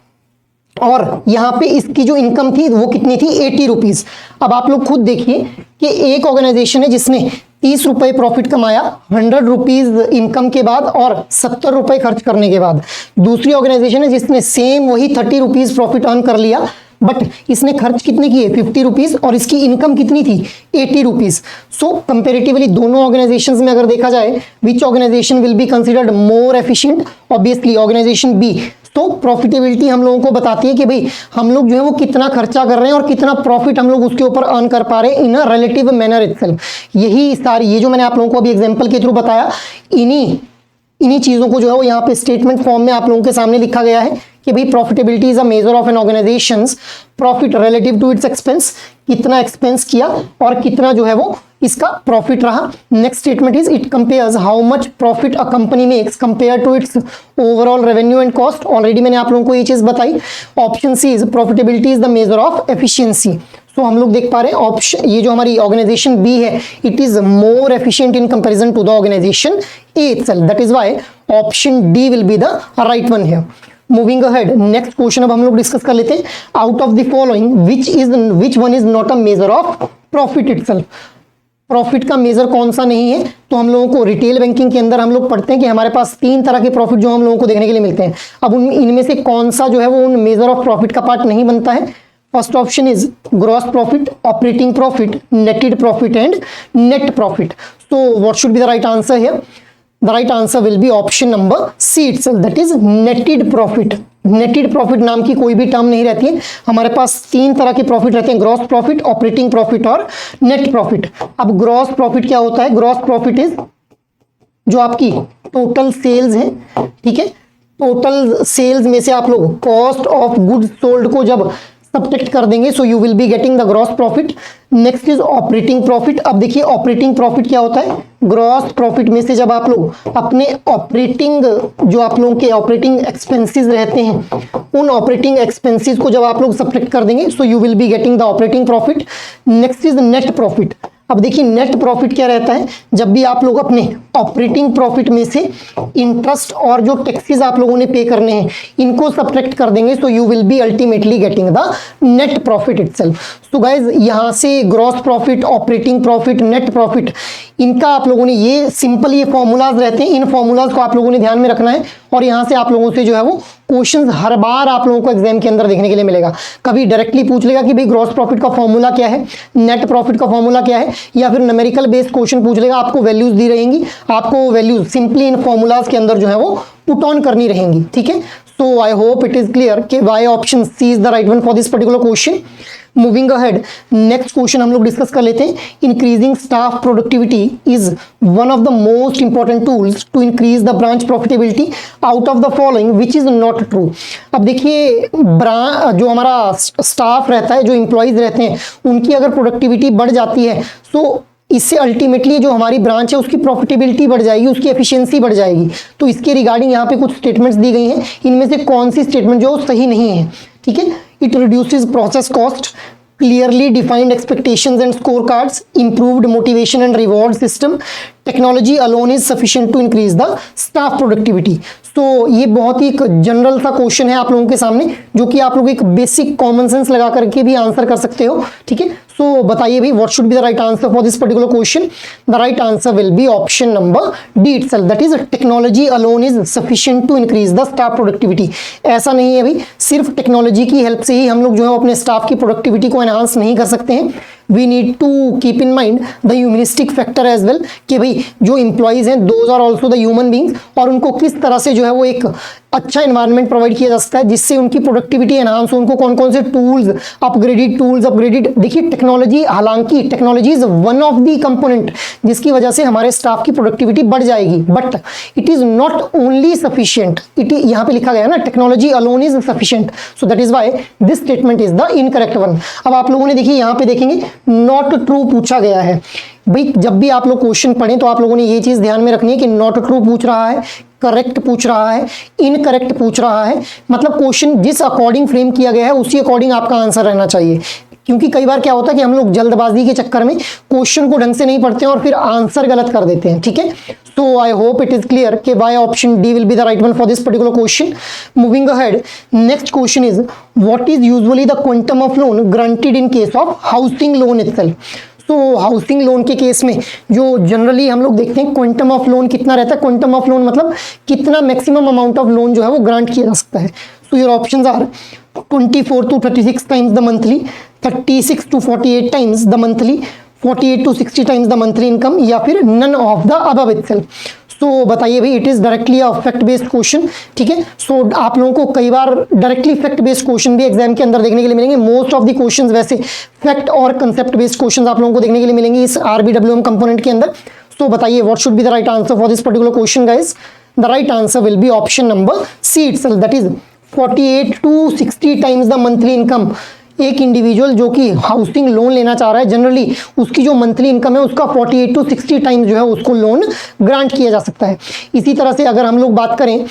और यहाँ पे इसकी जो इनकम थी वो कितनी थी? 80 रुपीज। अब आप लोग खुद देखिए कि एक ऑर्गेनाइजेशन है जिसने 30 रुपए प्रॉफिट कमाया 100 रुपीज इनकम के बाद और 70 रुपए खर्च करने के बाद। दूसरी ऑर्गेनाइजेशन है जिसने सेम वही 30 रुपीज प्रॉफिट अर्न कर लिया, बट इसने खर्च कितने किए? 50 रुपीज, और इसकी इनकम कितनी थी? 80 रुपीज। सो कंपेरेटिवली दोनों ऑर्गेनाइजेशंस में अगर देखा जाए, which organisation will be considered more efficient? Obviously organisation B. तो प्रॉफिटेबिलिटी हम लोगों को बताती है कि भाई हम लोग जो है वो कितना खर्चा कर रहे हैं और कितना प्रॉफिट हम लोग उसके ऊपर अर्न कर पा रहे हैं in a relative manner itself. यही सारी ये जो मैंने आप लोगों को अभी एग्जांपल के थ्रू बताया, इन्हीं चीजों को जो है वो यहाँ पे स्टेटमेंट फॉर्म में आप लोगों के सामने लिखा गया है कि भाई profitability is a measure of an organisation's profit relative to its expense. कितना एक्सपेंस किया और कितना जो है वो इसका प्रॉफिट रहा। Next statement is it compares how much profit a company makes compare to its overall revenue and cost. Already मैंने आप लोगों को ये चीज बताई। Option C is profitability is the measure of efficiency. तो हम लोग देख पा रहे हैं ऑप्शन, ये जो हमारी ऑर्गेनाइजेशन बी है, it is more efficient in comparison to the organisation A itself. That is why option D will be the right one here. Moving ahead, next question अब हम लोग डिस्कस कर लेते हैं। Out of the following which one is not a measure of profit itself? Profit का measure कौन सा नहीं है? तो हम लोगों को रिटेल बैंकिंग के अंदर हम लोग पढ़ते हैं कि हमारे पास 3 तरह के प्रॉफिट जो हम लोगों को देखने के लिए मिलते हैं। अब इनमें से कौन सा जो है वो उन मेजर ऑफ प्रॉफिट का पार्ट नहीं बनता है? First option is gross profit, operating profit, netted profit and net profit. So what should be the right answer here? The right answer will be option number C itself, that is netted profit. Netted profit नाम की कोई भी term नहीं रहती है। हमारे पास 3 तरह के प्रॉफिट रहते हैं, ग्रॉस प्रॉफिट, ऑपरेटिंग प्रॉफिट और नेट प्रॉफिट। अब ग्रॉस प्रॉफिट क्या होता है? ग्रॉस प्रॉफिट इज जो आपकी टोटल सेल्स है, ठीक है। टोटल सेल्स में से आप लोग कॉस्ट ऑफ गुड्स सोल्ड को जब सब्ट्रैक्ट कर देंगे, so you will be getting the gross profit. Next is operating profit. अब देखिए ऑपरेटिंग प्रॉफिट क्या होता है? ग्रॉस प्रॉफिट में से जब आप लोग अपने ऑपरेटिंग, जो आप लोगों के ऑपरेटिंग एक्सपेंसेस रहते हैं, उन ऑपरेटिंग एक्सपेंसेस को जब आप लोग सब्ट्रैक्ट कर देंगे, so you will be getting the operating profit. Next is net profit. अब देखिए नेट प्रॉफिट क्या रहता है? जब भी आप लोग अपने ऑपरेटिंग प्रॉफिट में से इंटरेस्ट और जो टैक्सेस आप लोगों ने पे करने हैं, इनको सब्ट्रैक्ट कर देंगे, so you will be ultimately getting the net profit itself. So guys यहाँ से gross profit, operating profit, net profit, इनका आप लोगों ने ये सिंपल ये फॉर्मूलाज रहते हैं, इन फॉर्मूलाज को आप लोगों ने ध्यान में रखना है। और यहाँ से आप लोगों से जो है वो क्वेश्चंस हर बार आप लोगों को एग्जाम के अंदर देखने के लिए मिलेगा। कभी डायरेक्टली पूछ लेगा कि भाई ग्रॉस प्रॉफिट का फॉर्मूला क्या है, नेट प्रॉफिट का फॉर्मूला क्या है, या फिर न्यूमेरिकल बेस्ड क्वेश्चन पूछ लेगा। आपको वैल्यूज दी रहेंगी, आपको वैल्यूज सिंपली इन फॉर्मूलाज के अंदर जो है वो पुट ऑन करनी रहेंगी, ठीक है। So I hope it is clear कि why option C is the right one for this particular question. Moving ahead, next question हम लोग डिस्कस कर लेते हैं। Increasing staff productivity is one of the most important tools to increase the branch profitability out of the following which is not true. अब देखिए जो हमारा staff रहता है, जो एम्प्लॉयज रहते हैं, उनकी अगर प्रोडक्टिविटी बढ़ जाती है, सो इससे अल्टीमेटली जो हमारी ब्रांच है उसकी प्रॉफिटेबिलिटी बढ़ जाएगी, उसकी एफिशिएंसी बढ़ जाएगी। तो इसके रिगार्डिंग यहाँ पे कुछ स्टेटमेंट्स दी गई हैं, इनमें से कौन सी स्टेटमेंट जो सही नहीं है, ठीक है। It reduces process cost, clearly defined expectations and scorecards, improved motivation and reward system, technology alone is sufficient to increase the staff productivity. तो ये बहुत ही जनरल सा क्वेश्चन है आप लोगों के सामने, जो कि आप लोग एक बेसिक कॉमन सेंस लगा करके भी आंसर कर सकते हो, ठीक है। सो बताइए भाई, what should be the right answer for this particular question? The right answer will be option number D itself, that is technology alone is sufficient to increase the staff productivity. ऐसा नहीं है भाई, सिर्फ technology की help से ही हम लोग जो है अपने स्टाफ की प्रोडक्टिविटी को एनहांस नहीं कर सकते हैं। We need to keep in mind the humanistic factor as well, कि भाई जो इंप्लॉइज हैं those are also the human beings, और उनको किस तरह से जो है वो एक अच्छा एनवायरनमेंट प्रोवाइड किया जा सकता है जिससे उनकी प्रोडक्टिविटी एनहांस हो। उनको कौन कौन से टूल्स, अपग्रेडेड, देखिए टेक्नोलॉजी, हालांकि technology is one of the component जिसकी वजह से हमारे स्टाफ की प्रोडक्टिविटी बढ़ जाएगी, but it is not only sufficient. It यहाँ पे लिखा गया है ना, technology alone is sufficient, so that is why this statement is the incorrect one. अब आप लोगों ने देखिए यहाँ पे देखेंगे नॉट ट्रू पूछा गया है। भाई जब भी आप लोग क्वेश्चन पढ़ें तो आप लोगों ने ये चीज ध्यान में रखनी है कि नॉट ट्रू पूछ रहा है, करेक्ट पूछ रहा है, इनकरेक्ट पूछ रहा है, मतलब क्वेश्चन जिस अकॉर्डिंग फ्रेम किया गया है उसी अकॉर्डिंग आपका आंसर रहना चाहिए। क्योंकि कई बार क्या होता है कि हम लोग जल्दबाजी के चक्कर में क्वेश्चन को ढंग से नहीं पढ़ते हैं और फिर आंसर गलत कर देते हैं, ठीक है। So I hope it is clear कि why option D will be the right one for this particular question. Moving ahead, next question is what is usually the quantum of loan granted in case of housing loan itself. तो housing loan के case में जो generally हम लोग देखते हैं quantum of loan कितना रहता है। क्वांटम ऑफ लोन मतलब कितना मैक्सिमम अमाउंट ऑफ लोन जो है वो ग्रांट किया जा सकता है। So your options are 24 to 36 times the monthly, 36 to 48 times the monthly, 48 to 60 times the monthly income, या फिर none of the above itself. So बताइए भाई, it is directly a fact based question, ठीक है। सो आप लोगों को कई बार डायरेक्टली फैक्ट बेस्ड क्वेश्चन भी एग्जाम के अंदर देखने के लिए मिलेंगे। मोस्ट ऑफ द क्वेश्चंस वैसे फैक्ट और कंसेप्ट बेस्ड क्वेश्चंस आप लोगों को देखने के लिए मिलेंगे इस RBWM कंपोनेंट के अंदर। सो बताइए what should be the right answer for this particular question guys? The right answer will be option number C itself, that is 48 to 60 times the monthly income. एक इंडिविजुअल जो कि housing loan लेना चाह रहा है, generally उसकी जो monthly income है उसका 48 to 60 टाइम्स जो है उसको लोन ग्रांट किया जा सकता है। इसी तरह से अगर हम लोग बात करें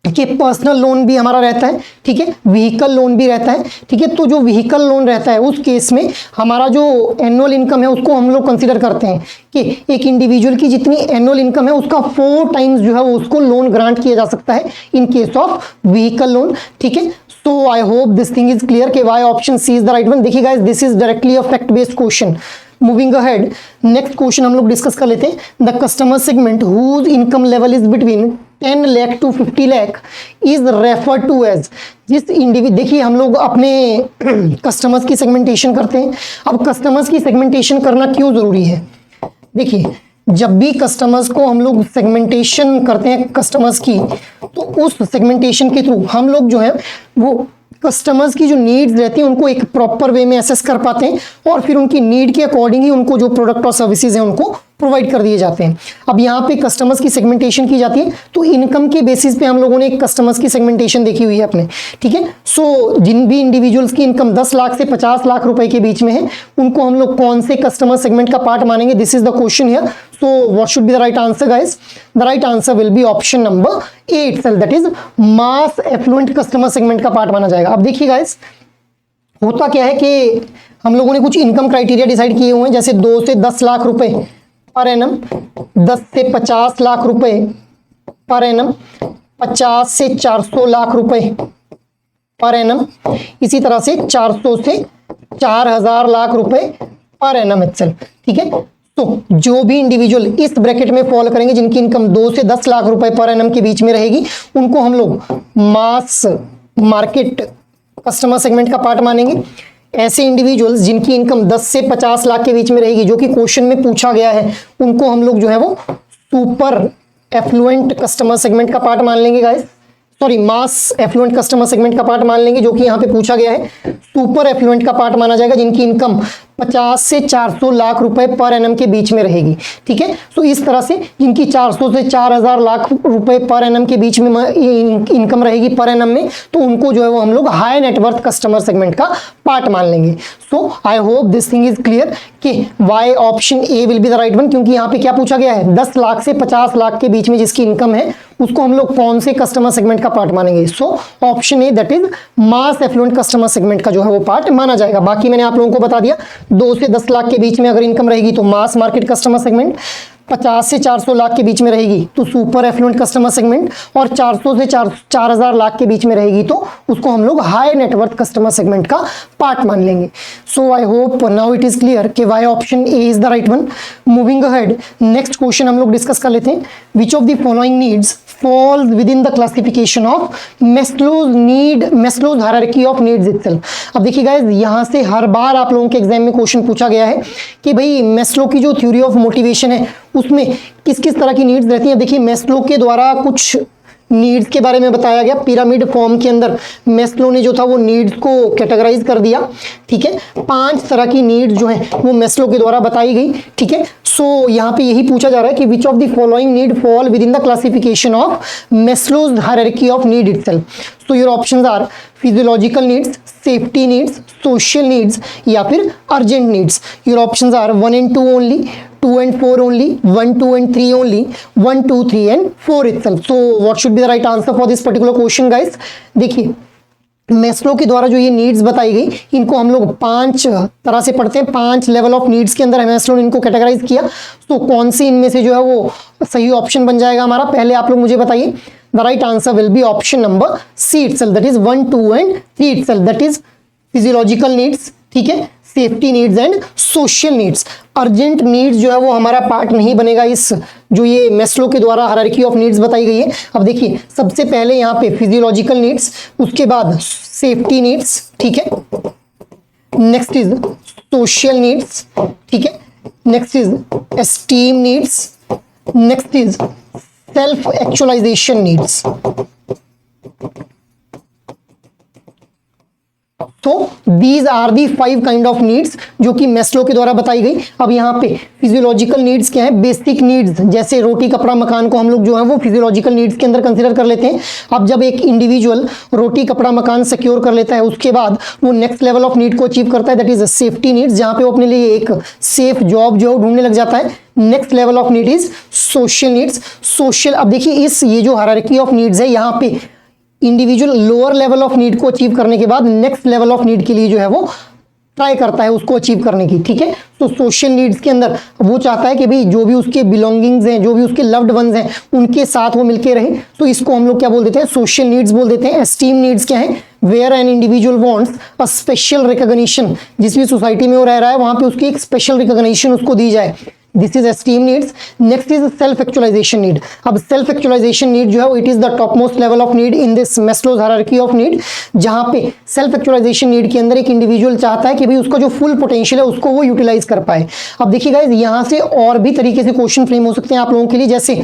कि पर्सनल लोन भी हमारा रहता है, ठीक है, व्हीकल लोन भी रहता है, ठीक है। तो जो व्हीकल लोन रहता है उस केस में हमारा जो एनुअल इनकम है उसको हम लोग कंसीडर करते हैं कि एक इंडिविजुअल की जितनी एनुअल इनकम है उसका 4 टाइम्स जो है वो उसको लोन ग्रांट किया जा सकता है in case of vehicle loan, ठीक है। So I hope this thing is clear कि why option C is the right one. देखिए guys, this is directly a fact based question. Moving ahead, next question हम लोग discuss कर लेते हैं। The customer segment whose income level is between 10 lakh to 50 lakh is referred to as. जिस individual, देखिए हम लोग अपने कस्टमर्स की सेगमेंटेशन करते हैं। अब कस्टमर्स की सेगमेंटेशन करना क्यों जरूरी है? देखिए जब भी कस्टमर्स को हम लोग सेगमेंटेशन करते हैं कस्टमर्स की, तो उस सेगमेंटेशन के थ्रू हम लोग जो है वो कस्टमर्स की जो नीड्स रहती हैं उनको एक प्रॉपर वे में असेस कर पाते हैं और फिर उनकी नीड के अकॉर्डिंग ही उनको जो प्रोडक्ट और सर्विसेज हैं उनको प्रोवाइड कर दिए जाते हैं। अब यहाँ पे कस्टमर्स की सेगमेंटेशन की जाती है, तो इनकम के बेसिस पे हम लोगों ने एक कस्टमर्स की सेगमेंटेशन देखी हुई है अपने, ठीक है। सो जिन भी इंडिविजुअल्स की इनकम 10 लाख से 50 लाख रुपए के बीच में है उनको हम लोग कौन से कस्टमर सेगमेंट का पार्ट मानेंगे? This is the question here. So what should be the right answer guys? The right answer will be option number 8, that is mass affluent customer segment का पार्ट माना जाएगा। अब देखिए गाइस, होता क्या है कि हम लोगों ने कुछ इनकम क्राइटेरिया डिसाइड किए हुए हैं, जैसे 2 से 10 लाख रुपए पर एनम, 10 से 50 लाख रुपए पर एनम, 50 से 400 लाख रुपए पर एनम, इसी तरह से 400 से 4000 लाख रुपए पर एनम इटसेल्फ, ठीक है। तो जो भी इंडिविजुअल इस ब्रैकेट में फॉल करेंगे, जिनकी इनकम 2 से 10 लाख रुपए पर एनम के बीच में रहेगी, उनको हम लोग मास मार्केट कस्टमर सेगमेंट का पार्ट मानेंगे। ऐसे इंडिविजुअल्स जिनकी इनकम 10 से 50 लाख के बीच में रहेगी, जो कि क्वेश्चन में पूछा गया है, उनको हम लोग जो है वो सुपर एफ्लुएंट कस्टमर सेगमेंट का पार्ट मान लेंगे गाइस। सॉरी, मास एफ्लुएंट कस्टमर सेगमेंट का पार्ट मान लेंगे, जो कि यहाँ पे पूछा गया है। सुपर एफ्लुएंट का पार्ट माना जाएगा जिनकी इनकम 50 से 400 लाख रुपए पर एनम के बीच में रहेगी। ठीक है, तो इस तरह से जिनकी 400 से 4000 लाख रुपए पर एनम के बीच में इनकम रहेगी पर एनम में, तो उनको जो है वो हम लोग हाई नेटवर्थ कस्टमर सेगमेंट का पार्ट मान लेंगे। So I hope this thing is clear कि why option A will be the right one, क्योंकि यहाँ पे क्या पूछा गया है, 10 लाख से 50 लाख के बीच में जिसकी इनकम है उसको हम लोग कौन से कस्टमर सेगमेंट का पार्ट मानेंगे। So option A that is mass affluent customer segment का जो है वो पार्ट माना जाएगा। बाकी मैंने आप लोगों को बता दिया 2 से 10 लाख के बीच में अगर इनकम रहेगी तो मास मार्केट कस्टमर सेगमेंट, 50 से 400 लाख के बीच में रहेगी तो सुपर एफ्लुएंट कस्टमर सेगमेंट, और 400 से 4000 लाख के बीच में रहेगी तो उसको हम लोग हाई नेटवर्थ कस्टमर सेगमेंट का पार्ट मान लेंगे। So I hope now it is clear कि why option A is the right one. Moving ahead, next question हम लोग डिस्कस कर लेते हैं। Which of the following needs falls within the classification of Maslow's hierarchy of needs itself। अब देखिए guys, यहाँ से हर बार आप लोगों के एग्जाम में क्वेश्चन पूछा गया है कि भाई मैस्लो की जो थ्योरी ऑफ मोटिवेशन है उसमें किस किस तरह की नीड्स रहती हैं। देखिए मैस्लो के द्वारा कुछ नीड्स के बारे में बताया गया, पिरामिड फॉर्म के अंदर मैस्लो ने जो था वो नीड्स को कैटेगराइज कर दिया। ठीक है, 5 तरह की नीड्स जो है वो मैस्लो के द्वारा बताई गई। ठीक है, सो यहाँ पे यही पूछा जा रहा है कि which of the following need fall within the classification of Maslow's hierarchy of need itself. So your options are physiological needs, safety needs, social needs या फिर urgent needs. Your options are 1 and 2 only, 2 and 4 only, 1, 2 and 3 only, 1, 2, 3 and 4 itself. So what should be the right answer for this particular question guys? देखिए Maslow के द्वारा जो ये needs बताई गई इनको हम लोग 5 तरह से पढ़ते हैं, 5 लेवल ऑफ नीड्स के अंदर मैस्लो ने इनको कैटेगराइज किया। तो कौन सी इनमें से जो है वो सही ऑप्शन बन जाएगा हमारा, पहले आप लोग मुझे बताइए। The right answer will be option number C itself, that is 1, 2 and 3 itself, that is physiological needs. ठीक है, safety needs and social needs. Urgent needs जो है वो हमारा पार्ट नहीं बनेगा इस जो ये मैस्लो के द्वारा हायरार्की ऑफ नीड्स बताई गई है। अब देखिए सबसे पहले यहाँ पे फिजियोलॉजिकल नीड्स, उसके बाद सेफ्टी नीड्स। ठीक है, नेक्स्ट इज सोशल नीड्स। ठीक है, next is esteem needs, next is self actualization needs. तो these are the 5 kind of needs जो कि मैस्लो के द्वारा बताई गई। अब यहाँ पे फिजियोलॉजिकल नीड्स क्या है, बेसिक नीड्स, जैसे रोटी कपड़ा मकान को हम लोग जो है वो फिजियोलॉजिकल नीड्स के अंदर कंसीडर कर लेते हैं। अब जब एक इंडिविजुअल रोटी कपड़ा मकान सिक्योर कर लेता है उसके बाद वो नेक्स्ट लेवल ऑफ नीड को अचीव करता है, दैट इज सेफ्टी नीड्स, जहाँ पे वो अपने लिए एक सेफ जॉब जो ढूंढने लग जाता है। Next level of need is social needs. Social, अब देखिए इस ये जो हायरार्की ऑफ नीड्स है यहाँ पे individual lower level of need को अचीव करने के बाद नेक्स्ट लेवल ऑफ नीड के लिए जो है वो ट्राई करता है उसको अचीव करने की। ठीक है, तो सोशल नीड्स के अंदर वो चाहता है कि भाई जो भी उसके बिलोंगिंग्स हैं, जो भी उसके लव्ड वंस हैं, उनके साथ वो मिलके रहे, तो इसको हम लोग क्या बोल देते हैं, सोशल नीड्स बोल देते हैं। एस्टीम नीड्स क्या है, where an individual wants a special recognition, जिस भी सोसाइटी में वो रह रहा है वहां पे उसकी एक स्पेशल रिकॉग्निशन उसको दी जाए, this is esteem needs. Next is self actualisation need. अब सेल्फ एक्चुअलाइजेशन नीड जो है it is the top most level of need in this Maslow's hierarchy of need, जहां पे सेल्फ एक्चुअलाइजेशन नीड के अंदर एक इंडिविजुअल चाहता है कि भाई उसका जो फुल पोटेंशियल है उसको वो यूटिलाइज कर पाए। अब देखिए गाइस, यहाँ से और भी तरीके से क्वेश्चन फ्रेम हो सकते हैं आप लोगों के लिए, जैसे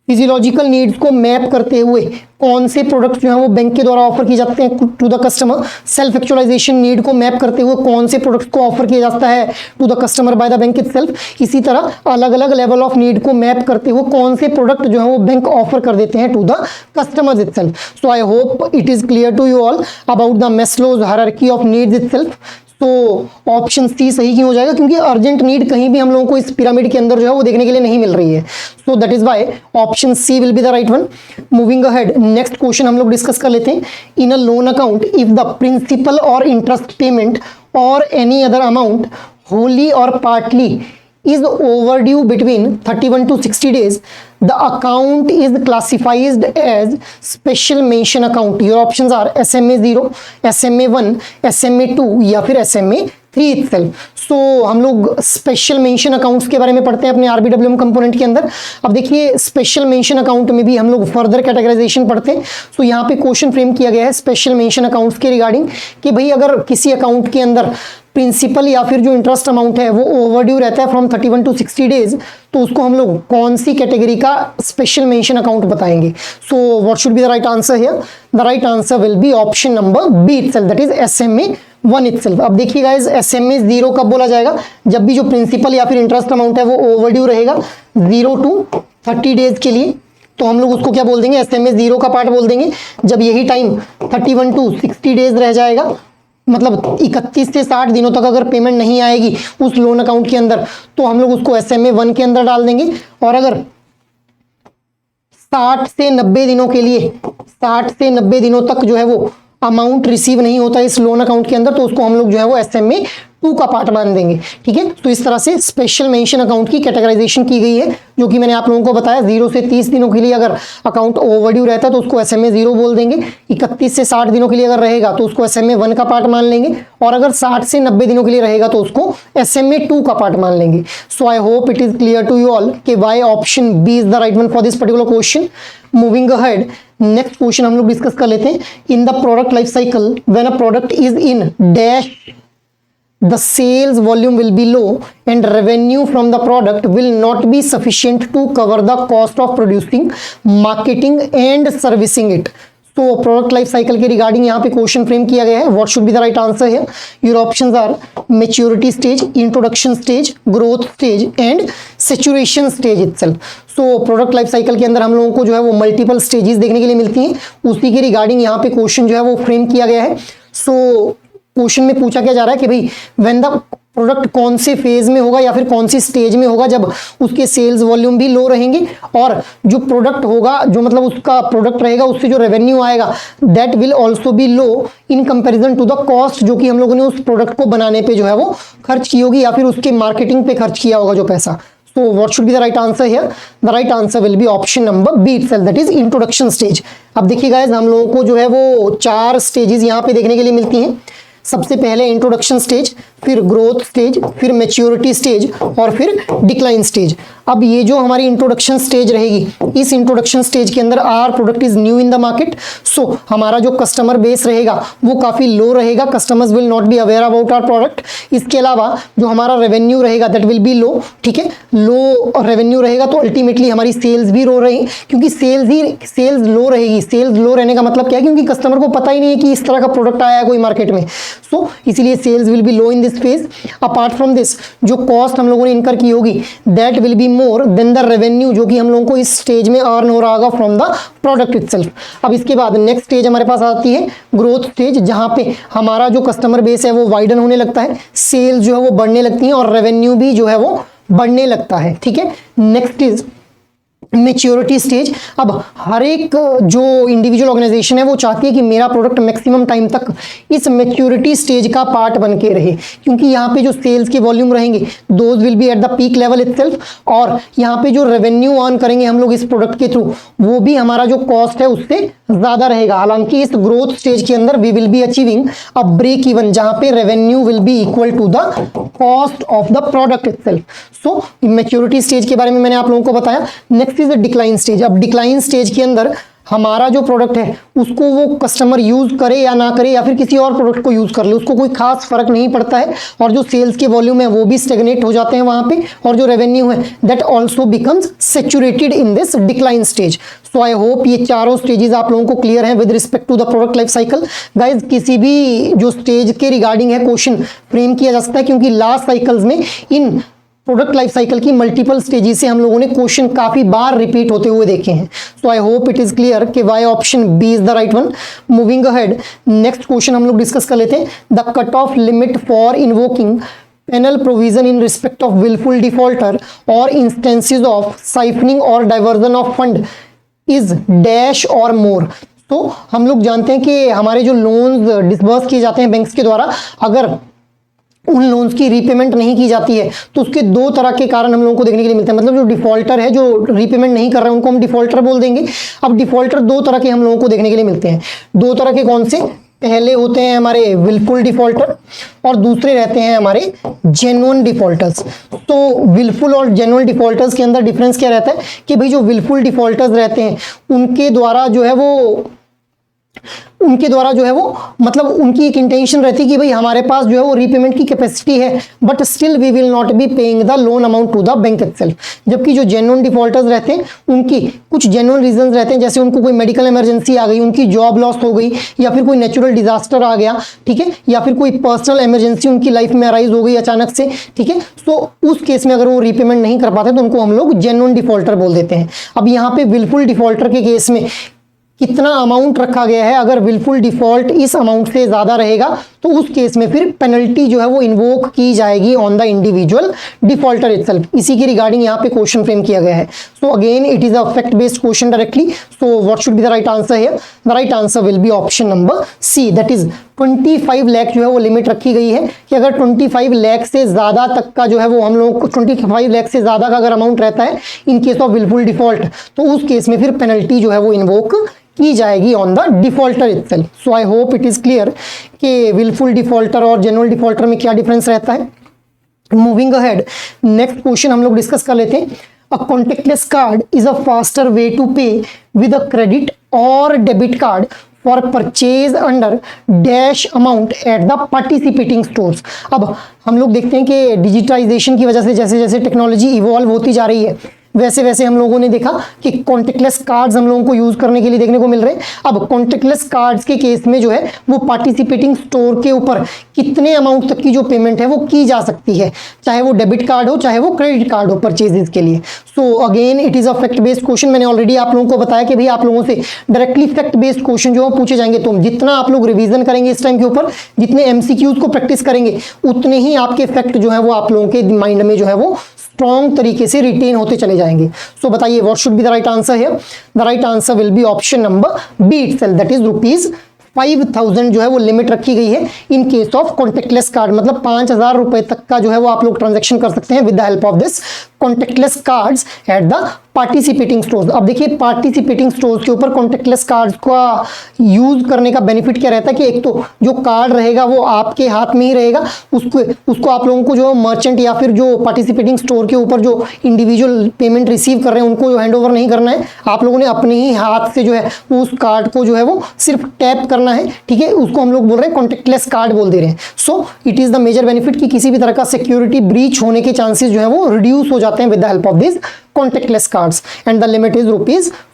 फिजियोलॉजिकल नीड्स को मैप करते हुए कौन से प्रोडक्ट जो है वो बैंक के द्वारा ऑफर किए जाते हैं to the customer. Self actualisation need को मैप करते हुए कौन से प्रोडक्ट को ऑफर किया जाता है to the customer by the bank itself. इसी तरह अलग अलग लेवल ऑफ नीड को मैप करते हुए कौन से प्रोडक्ट जो है वो बैंक ऑफर कर देते हैं to the customers itself. So I hope it is clear to you all about the Maslow's hierarchy of needs itself. तो ऑप्शन सी सही क्यों हो जाएगा, क्योंकि अर्जेंट नीड कहीं भी हम लोगों को इस पिरामिड के अंदर जो है वो देखने के लिए नहीं मिल रही है। So that is why option C will be the right one. Moving ahead, next question हम लोग डिस्कस कर लेते हैं। In a loan account if the principal or interest payment or any other amount wholly or partly is overdue between 31 to 60 days, the account is classified as special mention account. Your options are SMA 0, SMA 1, SMA 2 या फिर SMA 3 itself. So हम लोग special mention accounts के बारे में पढ़ते हैं अपने RBWM कंपोनेंट के अंदर। अब देखिए स्पेशल मेंशन अकाउंट में भी हम लोग फर्दर कैटेगराइजेशन पढ़ते हैं। सो यहाँ पे क्वेश्चन फ्रेम किया गया है स्पेशल मेंशन अकाउंट्स के रिगार्डिंग कि भाई अगर किसी अकाउंट के अंदर प्रिंसिपल या फिर जो इंटरेस्ट अमाउंट है वो ओवरड्यू रहता है फ्रॉम 31 टू 60 डेज, तो उसको हम लोग कौन सी कैटेगरी का स्पेशल मेंशन अकाउंट बताएंगे। So what should be the right answer here, the right answer will be option number B itself, that is SMA 1 itself। अब देखिए गाइस SMA 0 कब बोला जाएगा, जब भी जो प्रिंसिपल या फिर इंटरेस्ट अमाउंट है वो ओवरड्यू रहेगा 0 to 30 डेज के लिए, तो हम लोग उसको क्या बोल देंगे, SMA 0 का पार्ट बोल देंगे। जब यही टाइम 31 to 60 डेज रह जाएगा, मतलब 31 से 60 दिनों तक अगर पेमेंट नहीं आएगी उस लोन अकाउंट के अंदर, तो हम लोग उसको SMA 1 के अंदर डाल देंगे। और अगर 60 से 90 दिनों के लिए, 60 से 90 दिनों तक जो है वो अमाउंट रिसीव नहीं होता इस लोन अकाउंट के अंदर, तो उसको हम लोग जो है वो SMA 2 का पार्ट मान देंगे। ठीक है, तो इस तरह से स्पेशल मेंशन अकाउंट की कैटेगराइजेशन की गई है, जो कि मैंने आप लोगों को बताया। 0 से 30 दिनों के लिए अगर अकाउंट ओवरड्यू रहता है तो उसको SMA 0 बोल देंगे। 31 से 60 दिनों के लिए अगर रहेगा तो उसको SMA 1 का पार्ट मान लेंगे। और अगर 60 से 90 दिनों के लिए रहेगा तो उसको SMA 2 का पार्ट मान लेंगे। So I hope it is clear to you all कि why option B is the right one for this particular question. Moving ahead, next question हम लोग डिस्कस कर लेते हैं। In the product life cycle when a product is in dash the sales volume will be low and revenue from the product will not be sufficient to cover the cost of producing, marketing and servicing it. तो product life cycle के regarding यहाँ पे question frame किया गया है। What should be the right answer है? Your options are maturity stage, introduction stage, growth stage and saturation stage itself. So product life cycle के अंदर हम लोगों को जो है वो मल्टीपल स्टेजेस देखने के लिए मिलती हैं, उसी के रिगार्डिंग यहाँ पे क्वेश्चन जो है वो फ्रेम किया गया है। सो क्वेश्चन में पूछा क्या जा रहा है कि भाई व्हेन द प्रोडक्ट कौन से फेज में होगा या फिर कौन सी स्टेज में होगा जब उसके सेल्स वॉल्यूम भी लो रहेंगे, और जो प्रोडक्ट होगा, जो मतलब उसका प्रोडक्ट रहेगा, उससे जो रेवेन्यू आएगा that will also be low in comparison to the cost जो कि हम लोगों ने उस प्रोडक्ट को बनाने पे जो है वो खर्च की होगी या फिर उसके मार्केटिंग पे खर्च किया होगा जो पैसा। So what should be the right answer here? The right answer will be option number B itself, that is introduction stage। अब देखिए गाइस हम लोगों को जो है वो 4 स्टेजेस यहाँ पे देखने के लिए मिलती हैं। सबसे पहले इंट्रोडक्शन स्टेज, फिर ग्रोथ स्टेज, फिर मैच्योरिटी स्टेज और फिर डिक्लाइन स्टेज। अब ये जो हमारी इंट्रोडक्शन स्टेज रहेगी, इस इंट्रोडक्शन स्टेज के अंदर our product is new in the market, so हमारा जो कस्टमर बेस रहेगा वो काफी लो रहेगा, customers will not be aware about our product. इसके अलावा जो हमारा रेवेन्यू रहेगा दैट विल बी लो। ठीक है, लो रेवेन्यू रहेगा तो अल्टीमेटली हमारी सेल्स भी लो रहेगी, क्योंकि सेल्स लो रहेगी। सेल्स लो रहने का मतलब क्या है, क्योंकि कस्टमर को पता ही नहीं है कि इस तरह का प्रोडक्ट आया है कोई मार्केट में, सो इसीलिए sales will be low in this phase. Apart from this जो कॉस्ट हम लोगों ने इनकर की होगी that will be more than the revenue जो कि हम लोगों को इस स्टेज में अर्न हो रहा होगा फ्रॉम द प्रोडक्ट इटसेल्फ। अब इसके बाद नेक्स्ट स्टेज हमारे पास आती है ग्रोथ स्टेज, जहां पे हमारा जो कस्टमर बेस है वो वाइडन होने लगता है, सेल्स जो है वो बढ़ने लगती हैं और रेवेन्यू भी जो है वो बढ़ने लगता है। ठीक है, नेक्स्ट इज मैच्योरिटी स्टेज। अब हर एक जो इंडिविजुअल ऑर्गेनाइजेशन है वो चाहती है कि मेरा प्रोडक्ट मैक्सिमम टाइम तक इस मैच्योरिटी स्टेज का पार्ट बन के रहे, क्योंकि यहाँ पे जो सेल्स के वॉल्यूम रहेंगे those will be at the peak level itself, और यहाँ पे जो रेवेन्यू अर्न करेंगे हम लोग इस प्रोडक्ट के थ्रू वो भी हमारा जो कॉस्ट है उससे ज्यादा रहेगा। हालांकि इस ग्रोथ स्टेज के अंदर we will be achieving a break even, जहां पे revenue will be equal to the cost of the product itself. So maturity stage के बारे में मैंने आप लोगों को बताया। Next is the decline stage. अब डिक्लाइन स्टेज के अंदर हमारा जो प्रोडक्ट है उसको वो कस्टमर यूज करे या ना करे या फिर किसी और प्रोडक्ट को यूज कर ले, उसको कोई खास फर्क नहीं पड़ता है, और जो सेल्स के वॉल्यूम है वो भी स्टेगनेट हो जाते हैं वहां पे, और जो रेवेन्यू है that also becomes saturated in this decline stage. So I hope ये चारों स्टेजेस आप लोगों को क्लियर हैं with respect to the product life cycle. Guys किसी भी जो स्टेज के रिगार्डिंग है क्वेश्चन फ्रेम किया जा सकता है, क्योंकि लास्ट साइकिल्स में इन प्रोडक्ट लाइफ साइकिल की मल्टीपल स्टेजेस से हम लोगों ने क्वेश्चन काफी बार रिपीट होते हुए देखे हैं। So I hope it is clear कि why option B is the right one. Moving ahead, next question हम लोग डिस्कस कर लेते हैं। The cut off limit for invoking penal provision in respect of willful defaulter or instances of siphoning or diversion of fund is dash or more। तो हम लोग जानते हैं कि हमारे जो लोन्स डिसबर्स किए जाते हैं बैंक्स के द्वारा, अगर उन लोन्स की रीपेमेंट नहीं की जाती है तो उसके 2 तरह के कारण हम लोगों को देखने के लिए मिलते हैं। मतलब जो डिफॉल्टर है, जो रीपेमेंट नहीं कर रहे हैं, उनको हम डिफॉल्टर बोल देंगे। अब डिफॉल्टर 2 तरह के हम लोगों को देखने के लिए मिलते हैं। 2 तरह के कौन से? पहले होते हैं हमारे विलफुल डिफॉल्टर और दूसरे रहते हैं हमारे जेन्युइन डिफॉल्टर्स। तो विलफुल और जेन्युइन डिफॉल्टर्स के अंदर डिफरेंस क्या रहता है कि भाई जो विलफुल डिफॉल्टर्स रहते हैं उनके द्वारा जो है वो उनके द्वारा जो है वो मतलब उनकी एक इंटेंशन रहती है कि भाई हमारे पास जो है वो रीपेमेंट की कैपेसिटी है, but still we will not be paying the loan amount to the bank itself. जबकि जो जेन्युइन डिफॉल्टर्स रहते हैं उनकी कुछ जेन्युइन रीजंस रहते हैं, जैसे उनको कोई मेडिकल इमरजेंसी आ गई, उनकी जॉब लॉस हो गई, या फिर कोई नेचुरल डिजास्टर आ गया, ठीक है, या फिर कोई पर्सनल इमरजेंसी उनकी लाइफ में अराइज हो गई अचानक से, ठीक है, तो उस केस में अगर वो रीपेमेंट नहीं कर पाते तो उनको हम लोग जेन्युइन डिफॉल्टर बोल देते हैं। अब यहाँ पे विलफुल डिफॉल्टर के केस में कितना अमाउंट रखा गया है, अगर विलफुल डिफॉल्ट इस अमाउंट से ज्यादा रहेगा तो उस केस में फिर पेनल्टी जो है वो इन्वोक की जाएगी on the individual defaulter itself. इसी के रिगार्डिंग यहाँ पे क्वेश्चन फ्रेम किया गया है। So again it is a fact based question directly. So what should be the right answer here? The right answer will be option number C, that is 25 lakh जो है वो लिमिट रखी गई है कि अगर 25 लाख से ज्यादा तक का जो है वो हम लोग 25 लाख से ज्यादा का अगर अमाउंट रहता है in case of wilful default, तो उस केस में फिर पेनल्टी जो है वो इन्वोक की जाएगी on the defaulter itself. So I hope it is clear कि विलफुल डिफॉल्टर और जेन्युइन डिफॉल्टर में क्या डिफरेंस रहता है। मूविंग अहेड, नेक्स्ट क्वेश्चन हम लोग डिस्कस कर लेते हैं। A contactless card is a faster way to pay with a credit or debit card for purchase under dash amount at the participating stores. अब हम लोग देखते हैं कि डिजिटाइजेशन की वजह से जैसे जैसे टेक्नोलॉजी इवॉल्व होती जा रही है वैसे वैसे हम लोगों ने देखा कि कॉन्टेक्टलेस कार्ड्स हम लोगों को यूज करने के लिए देखने को मिल रहे हैं। अब कॉन्टेक्टलेस कार्ड्स के केस में जो है वो पार्टिसिपेटिंग स्टोर के ऊपर कितने अमाउंट तक की जो पेमेंट है वो की जा सकती है, चाहे वो डेबिट कार्ड हो चाहे वो क्रेडिट कार्ड हो परचेजेस के लिए। सो again it is a fact based question. मैंने ऑलरेडी आप लोगों को बताया कि भाई आप लोगों से डायरेक्टली फैक्ट बेस्ड क्वेश्चन जो पूछे जाएंगे, तो जितना आप लोग रिवीजन करेंगे इस टाइम के ऊपर, जितने एमसीक्यूज को प्रैक्टिस करेंगे, उतने ही आपके फैक्ट जो है वो आप लोगों के माइंड में जो है वो स्ट्रॉन्ग तरीके से रिटेन होते चले जाएंगे। सो बताइए what should be the right answer here? The right answer will be option number B itself, that is ₹5000 जो है वो लिमिट रखी गई है in case of contactless card. मतलब 5000 रुपए तक का जो है वो आप लोग ट्रांजेक्शन कर सकते हैं with the help of this contact lens cards eight the participating stores. अब देखिए पार्टिसिपेटिंग स्टोर्स के ऊपर कॉन्टेक्टलेस कार्ड्स का यूज करने का बेनिफिट क्या रहता है कि एक तो जो कार्ड रहेगा वो आपके हाथ में ही रहेगा, उसको आप लोगों को जो मर्चेंट या फिर जो पार्टिसिपेटिंग स्टोर के ऊपर जो इंडिविजुअल पेमेंट रिसीव कर रहे हैं उनको जो हैंड ओवर नहीं करना है, आप लोगों ने अपने ही हाथ से जो है उस कार्ड को जो है वो सिर्फ टैप करना है, ठीक है, उसको हम लोग बोल रहे हैं कॉन्टेक्टलेस कार्ड बोल दे रहे हैं। So it is the major benefit कि किसी भी तरह का सिक्योरिटी ब्रीच होने के चांसेस जो है वो रिड्यूस हो जाते हैं with the help of this contactless cards and the limit is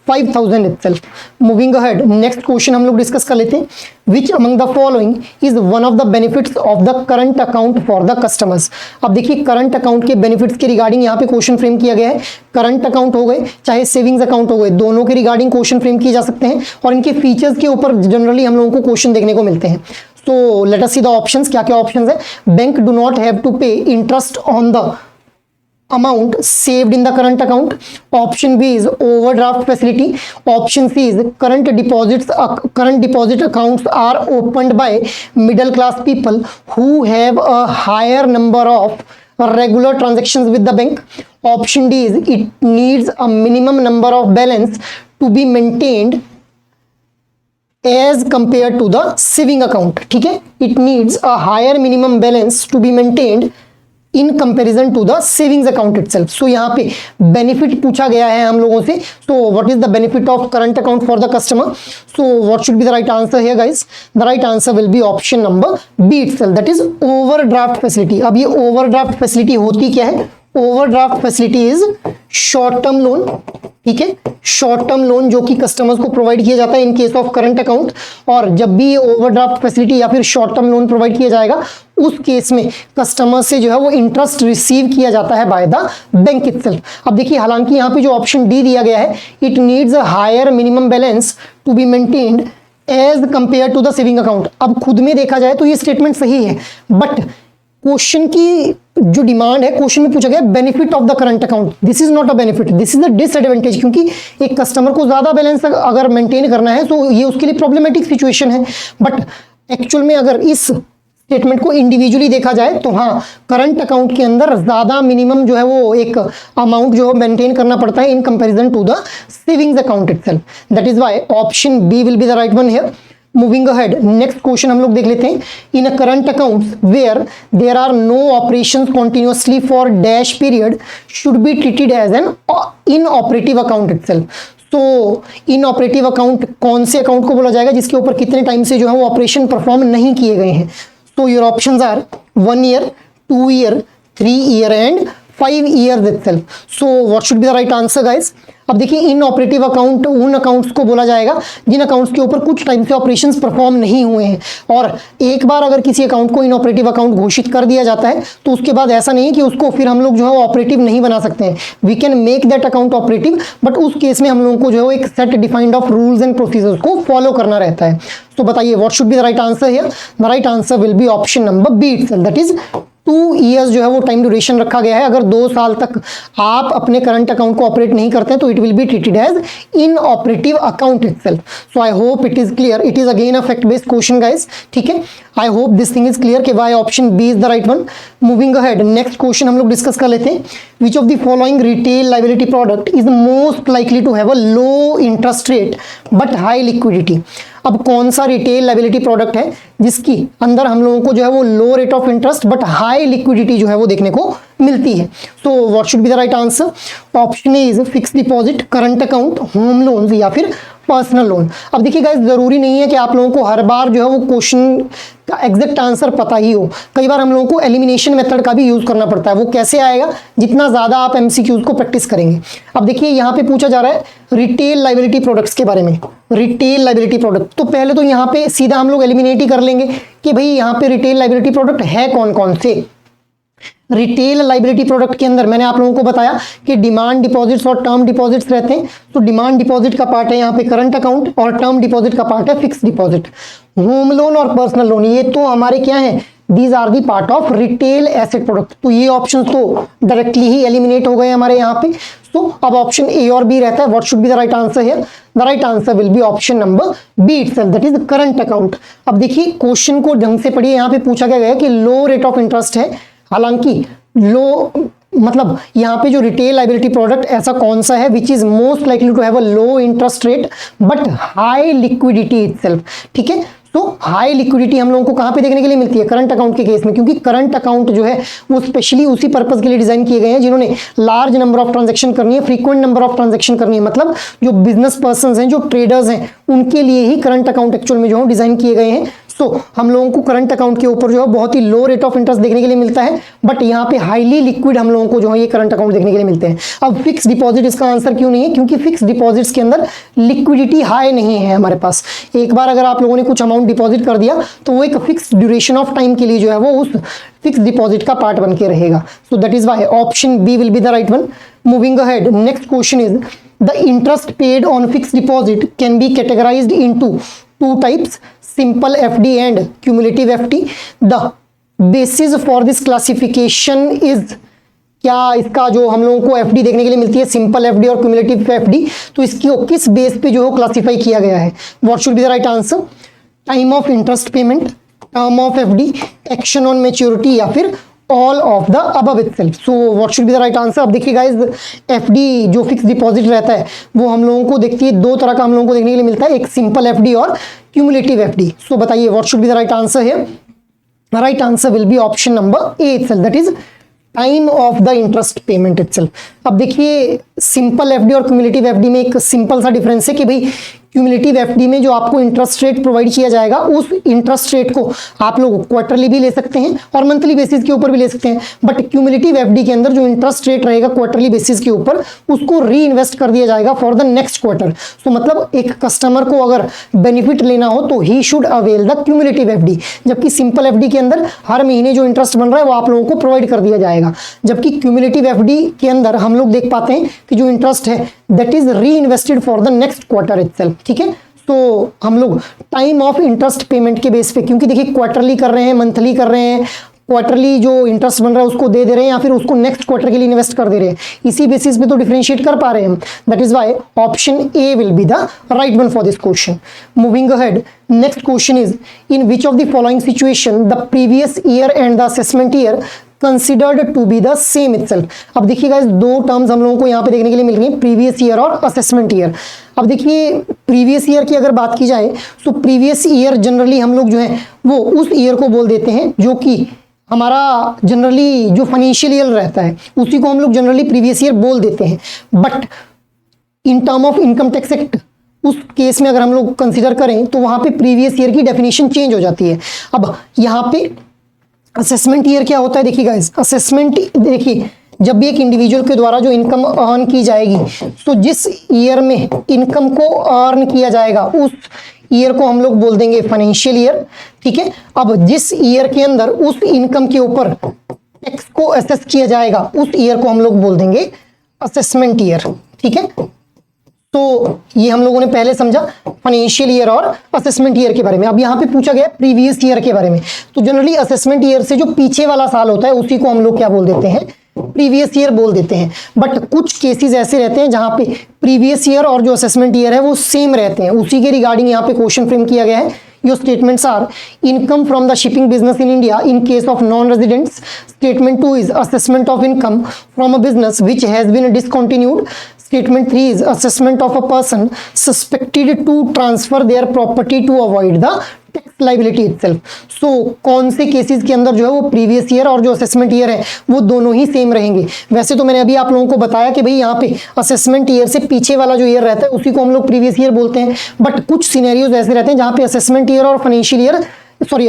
₹5000 itself. Moving ahead, next question हम लोग डिस्कस कर लेते हैं। Which among the following is one of the benefits of the current account for the customers? अब देखिए current account के benefits के regarding यहाँ पे क्वेश्चन फ्रेम किया गया है। करंट अकाउंट हो गए चाहे सेविंग्स अकाउंट हो गए, दोनों के रिगार्डिंग क्वेश्चन फ्रेम किए जा सकते हैं और इनके फीचर्स के ऊपर जनरली हम लोगों को क्वेश्चन देखने को मिलते हैं। तो let us see the options. क्या क्या ऑप्शंस है? Bank do not have to pay interest on the amount saved in the current account. Option B is overdraft facility. Option C is current deposit accounts are opened by middle class people who have a higher number of regular transactions with the bank. Option D is it needs a minimum number of balance to be maintained as compared to the saving account. ठीक है, it needs a higher minimum balance to be maintained in comparison to the savings account itself. So यहाँ पे benefit पूछा गया है हम लोगों से। So what is the benefit of current account for the customer? So what should be the right answer here guys? The right answer will be option number B itself, that is overdraft facility. अब ये overdraft facility होती क्या है? Overdraft facility is short term loan, ठीक है, short term loan जो कि customers को प्रोवाइड किया जाता है in case of current account. और जब भी ये ओवरड्राफ्ट फैसिलिटी या फिर शॉर्ट टर्म लोन प्रोवाइड किया जाएगा उस केस में कस्टमर से जो है वो इंटरेस्ट रिसीव किया जाता है बाय द बैंक इटसेल्फ। अब देखिए हालांकि यहाँ पे जो ऑप्शन डी दिया गया है, it needs a higher minimum balance to be maintained as compare to the saving account. अब खुद में देखा जाए तो ये स्टेटमेंट सही है, बट क्वेश्चन की जो डिमांड है, क्वेश्चन में पूछा गया benefit of the current account, this is not a benefit, this is a disadvantage. क्योंकि एक कस्टमर को ज्यादा बैलेंस अगर मेंटेन करना है तो ये उसके लिए प्रॉब्लमेटिक सिचुएशन है। बट एक्चुअल में अगर इस स्टेटमेंट को इंडिविजुअली देखा जाए तो हाँ, करंट अकाउंट के अंदर ज्यादा मिनिमम जो है वो एक अमाउंट जो मेंटेन करना पड़ता है in comparison to the savings account itself. That is why option B will be the right one here. Moving ahead, next question हम लोग देख लेते हैं। In a current account where there are no operations continuously for dash period should be treated as an inoperative account itself. तो inoperative account कौन से account को बोला जाएगा जिसके ऊपर कितने टाइम से जो है वो ऑपरेशन परफॉर्म नहीं किए गए हैं? तो your options are 1 year, 2 year, 3 year and 5 years itself. So what should be the right answer guys? अब देखिए इन ऑपरेटिव अकाउंट उन अकाउंट्स को बोला जाएगा जिन अकाउंट्स के ऊपर कुछ टाइम से ऑपरेशंस परफॉर्म नहीं हुए हैं. और एक बार अगर किसी अकाउंट को इन ऑपरेटिव अकाउंट घोषित कर दिया जाता है तो उसके बाद ऐसा नहीं है कि उसको फिर हम लोग जो है ऑपरेटिव नहीं बना सकते हैं. We can make that account operative, but उस केस में हम लोगों को जो है एक set defined of rules and procedures को फॉलो करना रहता है. तो बताइए what should be the right answer here? The right answer will be option number B itself, that is 2 years जो है वो टाइम ड्यूरेशन रखा गया है. अगर 2 साल तक आप अपने करंट अकाउंट को ऑपरेट नहीं करते हैं तो it will be treated as inoperative account itself. So I hope it is clear. It is again a fact based question guys. ठीक है, I hope this thing is clear कि why option B is the right one. Moving ahead, next question हम लोग discuss कर लेते हैं. Which of the following retail liability product is most likely to have a low interest rate but high liquidity? अब कौन सा retail liability product है जिसकी अंदर हम लोगों को जो है वो low rate of interest but high liquidity जो है वो देखने को मिलती है? So what should be the right answer? Option A is fix deposit, current account, home loan या फिर पर्सनल लोन. अब देखिए गाइस, जरूरी नहीं है कि आप लोगों को हर बार जो है वो क्वेश्चन का एग्जैक्ट आंसर पता ही हो. कई बार हम लोगों को एलिमिनेशन मेथड का भी यूज करना पड़ता है. वो कैसे आएगा? जितना ज्यादा आप एमसीक्यूज को प्रैक्टिस करेंगे. अब देखिए यहाँ पे पूछा जा रहा है रिटेल लायबिलिटी प्रोडक्ट्स के बारे में. रिटेल लायबिलिटी प्रोडक्ट, तो पहले तो यहाँ पे सीधा हम लोग एलिमिनेट ही कर लेंगे कि भाई यहाँ पे रिटेल लायबिलिटी प्रोडक्ट है कौन कौन से. रिटेल लायबिलिटी प्रोडक्ट के अंदर मैंने आप लोगों को बताया कि डिमांड डिपॉजिट्स और टर्म डिपॉजिट्स रहते हैं. तो डिमांड डिपॉजिट का पार्ट है यहाँ पे करंट अकाउंट और टर्म डिपॉजिट का पार्ट है फिक्स डिपॉजिट. होम लोन और पर्सनल लोन ये तो हमारे क्या है? These are the part of retail asset product. तो ये ऑप्शन तो डायरेक्टली ही एलिमिनेट हो गए हमारे यहाँ पे. तो अब ऑप्शन ए और बी रहता है. What should be the right answer here? The right answer will be option number B itself, that is current account. अब देखिए क्वेश्चन को ढंग से पढ़िए. यहाँ पे पूछा गया है कि लो रेट ऑफ इंटरेस्ट है. हालांकि लो मतलब यहाँ पे जो रिटेल लायबिलिटी प्रोडक्ट ऐसा कौन सा है which is most likely to have a low interest rate but high liquidity itself. ठीक है, तो हाई लिक्विडिटी हम लोगों को कहां पे देखने के लिए मिलती है? करंट अकाउंट के केस में, क्योंकि करंट अकाउंट जो है वो स्पेशली उसी पर्पस के लिए डिजाइन किए गए हैं जिन्होंने लार्ज नंबर ऑफ ट्रांजैक्शन करनी है, फ्रीक्वेंट नंबर ऑफ ट्रांजैक्शन करनी है. मतलब जो बिजनेस पर्सन हैं, जो ट्रेडर्स हैं, उनके लिए ही करंट अकाउंट एक्चुअल में जो है डिजाइन किए गए हैं. तो हम लोगों को करंट अकाउंट के ऊपर जो है बहुत ही लो रेट ऑफ इंटरेस्ट देखने के लिए मिलता है, बट यहाँ पे हाईली लिक्विड हम लोगों को जो है ये करंट अकाउंट देखने के लिए मिलते हैं. अब फिक्स डिपॉजिट इसका आंसर क्यों नहीं है? क्योंकि फिक्स डिपॉजिट्स के अंदर लिक्विडिटी हाई नहीं है हमारे पास. एक बार अगर आप लोगों ने कुछ अमाउंट डिपॉजिट कर दिया तो वो एक फिक्स ड्यूरेशन ऑफ टाइम के लिए जो है वो उस फिक्स डिपॉजिट का पार्ट बन के रहेगा. So that is why option B will be the right one. Moving ahead, next question is the interest paid on fix deposit can be categorised into two types, simple FD and cumulative FD. The basis for this classification is, क्या इसका जो हम लोगों को FD देखने के लिए मिलती है सिंपल FD और क्यूमुलेटिव FD, तो इसकी किस बेस पे जो है क्लासिफाई किया गया है? What should be the right answer? Time of interest payment, term of FD, action on maturity या फिर all of the above itself. So what should be the right answer? अब देखिए गाइस, FD जो fix deposit रहता है वो हम लोगों को देखती है दो तरह का हम लोगों को देखने के लिए मिलता है, एक सिंपल FD और क्यूमुलेटिव FD. सो बताइए what should be the right answer here? The right answer will be option number A itself, that is time of the interest payment itself. अब देखिए सिंपल FD और क्यूमुलेटिव FD में एक simple सा difference है कि भाई क्यूमुलेटिव FD में जो आपको इंटरेस्ट रेट प्रोवाइड किया जाएगा उस इंटरेस्ट रेट को आप लोग क्वार्टरली भी ले सकते हैं और मंथली बेसिस के ऊपर भी ले सकते हैं. बट क्यूमुलेटिव FD के अंदर जो इंटरेस्ट रेट रहेगा क्वार्टरली बेसिस के ऊपर उसको री इन्वेस्ट कर दिया जाएगा फॉर द नेक्स्ट क्वार्टर. तो मतलब एक कस्टमर को अगर बेनिफिट लेना हो तो he should avail the cumulative FD. जबकि सिंपल FD के अंदर हर महीने जो इंटरेस्ट बन रहा है वो आप लोगों को प्रोवाइड कर दिया जाएगा. जबकि क्यूमुलेटिव FD के अंदर हम लोग देख पाते हैं कि जो इंटरेस्ट है दैट इज री invested for the next quarter itself. ठीक है, तो हम लोग टाइम ऑफ इंटरेस्ट पेमेंट के बेस पे, क्योंकि देखिए क्वार्टरली कर रहे हैं, मंथली कर रहे हैं, क्वार्टरली जो इंटरेस्ट बन रहा है उसको दे रहे हैं या फिर उसको नेक्स्ट क्वार्टर के लिए इन्वेस्ट कर दे रहे हैं, इसी बेसिस पे तो डिफरेंशिएट कर पा रहे हैं हम. That is why option A will be the right one for this question. Moving ahead, next question is in which of the following situation the previous year and the assessment year considered to be the same itself. अब देखिए guys, दो terms हम लोगों को यहाँ पे देखने के लिए मिल रही है, प्रीवियस ईयर और असेसमेंट ईयर. अब देखिए प्रीवियस ईयर की अगर बात की जाए तो प्रीवियस ईयर जनरली हम लोग जो है वो उस ईयर को बोल देते हैं जो कि हमारा जनरली जो फाइनेंशियल ईयर रहता है उसी को हम लोग जनरली प्रीवियस ईयर बोल देते हैं. But in term of income tax act, उस केस में अगर हम लोग कंसीडर करें तो वहां पे प्रीवियस ईयर की डेफिनेशन चेंज हो जाती है। अब यहाँ पे असेसमेंट ईयर क्या होता है, देखिए गाइस, असेसमेंट देखिए जब भी एक इंडिविजुअल के द्वारा जो इनकम अर्न की जाएगी, तो जिस ईयर में इनकम को अर्न किया जाएगा उस ईयर को हम लोग बोल देंगे फाइनेंशियल ईयर, ठीक है। अब जिस ईयर के अंदर उस इनकम के ऊपर टैक्स को असेस किया जाएगा उस ईयर को हम लोग बोल देंगे असेसमेंट ईयर, ठीक है। तो ये हम लोगों ने पहले समझा फाइनेंशियल ईयर और असेसमेंट ईयर के बारे में। अब यहाँ पे पूछा गया प्रीवियस ईयर के बारे में, तो जनरली असेसमेंट ईयर से जो पीछे वाला साल होता है उसी को हम लोग क्या बोल देते हैं, प्रीवियस ईयर बोल देते हैं। बट कुछ केसेस ऐसे रहते हैं जहां पे प्रीवियस ईयर और जो असेसमेंट ईयर है वो सेम रहते हैं, उसी के रिगार्डिंग यहाँ पे क्वेश्चन फ्रेम किया गया है। Your statements are income from the shipping business in India in case of non residents. Statement 2 is assessment of income from a business which has been discontinued. Statement 3 is assessment of a person suspected to transfer their property to avoid the tax liability itself. So कौन से cases के अंदर जो है वो previous year और जो assessment year है वो दोनों ही सेम रहेंगे। वैसे तो मैंने अभी आप लोगों को बताया कि भाई यहाँ पे असेसमेंट ईयर से पीछे वाला जो ईयर रहता है उसी को हम लोग प्रीवियस ईयर बोलते हैं, बट कुछ सिनेरियोज ऐसे रहते हैं जहाँ पे असेसमेंट ईयर और फाइनेंशियल ईयर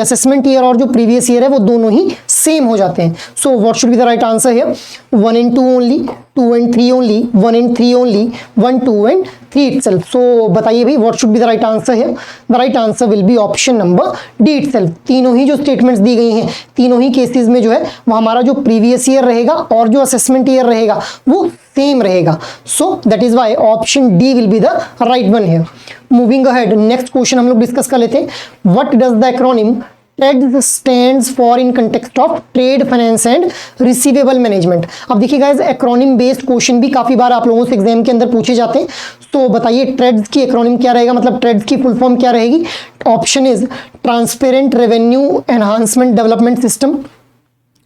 असेसमेंट ईयर और जो प्रीवियस ईयर है वो दोनों ही सेम हो जाते हैं। सो what should be the right answer here, 1 and 2 only, 2 and 3 only, 1 and 3 only, 1, 2 and 3 itself. सो बताइए भाई what should be the right answer here, the right answer will be option number D itself. तीनों ही जो statements दी गई हैं तीनों ही cases में जो है वो हमारा जो प्रीवियस ईयर रहेगा और जो असेसमेंट ईयर रहेगा वो सेम रहेगा। So that is Y option D will be the right one here. Moving ahead, next question हम लोग डिस्कस कर लेते हैं। What does the acronym TREADS stands for in context of trade finance and receivable management। अब देखिए guys, acronym based question भी काफी बार आप लोगों से एग्जाम के अंदर पूछे जाते हैं। तो बताइए TREADS की एक्रोनिम क्या रहेगा, मतलब TREADS की फुल फॉर्म क्या रहेगी। Option is transparent revenue enhancement development system,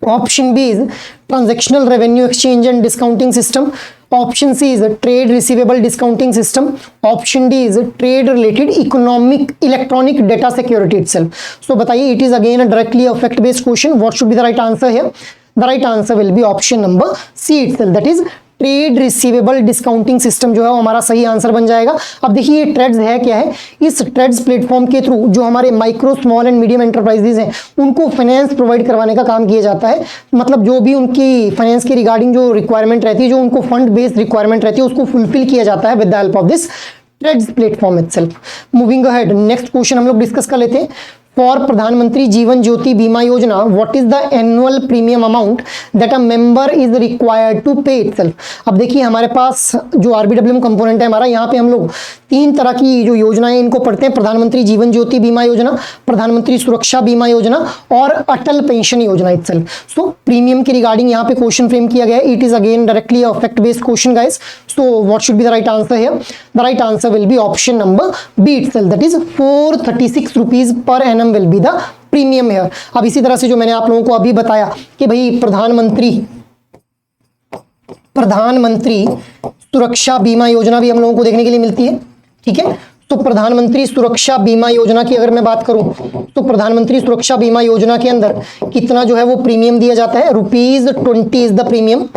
option B is transactional revenue exchange and discounting system, option C is trade receivable discounting system, option D is trade related economic electronic data security itself. So बताइए, it is again a directly a fact based question, what should be the right answer here, the right answer will be option number C itself, that is trade receivable discounting system जो है वो हमारा सही answer बन जाएगा। अब देखिए ये ट्रेड्स है क्या है, इस ट्रेड्स प्लेटफॉर्म के थ्रू जो हमारे micro small and medium enterprises हैं उनको फाइनेंस प्रोवाइड करवाने का काम किया जाता है। मतलब जो भी उनकी फाइनेंस के रिगार्डिंग जो रिक्वायरमेंट रहती है, जो उनको फंड बेस्ड रिक्वायरमेंट रहती है, उसको फुलफिल किया जाता है with the help of this trades platform itself. Moving ahead, next question हम लोग डिस्कस कर लेते हैं। फॉर प्रधानमंत्री जीवन Jyoti Bima Yojana what is the annual premium amount that a member is required to pay itself. अब देखिए हमारे पास जो आरबीडब्ल्यूएम कंपोनेंट है हमारा, यहाँ पे हम लोग 3 तरह की जो योजनाएं इनको पढ़ते हैं, प्रधानमंत्री जीवन ज्योति बीमा योजना, प्रधानमंत्री सुरक्षा बीमा योजना और Atal pension Yojana itself. So premium के रिगार्डिंग यहाँ पे क्वेश्चन फ्रेम किया गया है। It is again directly a fact based question guys. So what should be the right answer here, the right answer will be option number B itself, that is 436 rupees per annum will be the premium here. अब इसी तरह से जो मैंने आप लोगों को अभी बताया कि भाई प्रधानमंत्री सुरक्षा बीमा योजना भी हम लोगों को देखने के लिए मिलती है, ठीक है। तो प्रधानमंत्री सुरक्षा बीमा योजना की अगर मैं बात करूं तो प्रधानमंत्री सुरक्षा बीमा योजना के अंदर कितना जो है वो प्रीमियम दिया जाता है, ₹20 इज द प्रीमियम,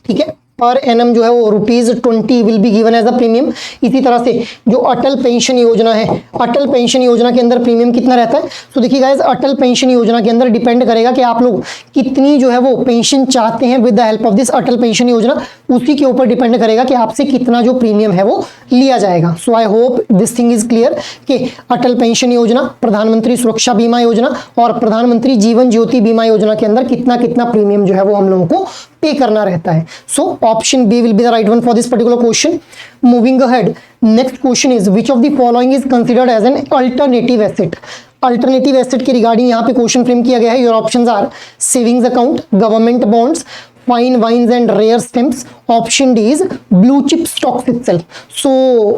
ठीक है। पर एनम जो है वो ₹20 will be given as a premium. इसी तरह से जो अटल पेंशन योजना है, अटल पेंशन योजना के अंदर प्रीमियम कितना रहता है। तो देखिए गाइस, अटल पेंशन योजना के अंदर डिपेंड करेगा कि आप लोग कितनी जो है वो पेंशन चाहते हैं with the help of this Atal pension योजना, उसी के ऊपर डिपेंड करेगा कि आपसे कितना जो प्रीमियम है वो लिया जाएगा। So I hope this thing is clear कि अटल पेंशन योजना, प्रधानमंत्री सुरक्षा बीमा योजना और प्रधानमंत्री जीवन ज्योति बीमा योजना के अंदर कितना कितना प्रीमियम जो है वो हम लोगों को पे करना रहता है। So option B will be the right one for this particular question. Moving ahead, next question is which of the following is considered as an alternative asset. Alternative asset के रिगार्डिंग यहाँ पे क्वेश्चन फ्रेम किया गया है। Your options are savings account, government bonds, fine wines and rare stamps, option D is blue chip stocks itself. So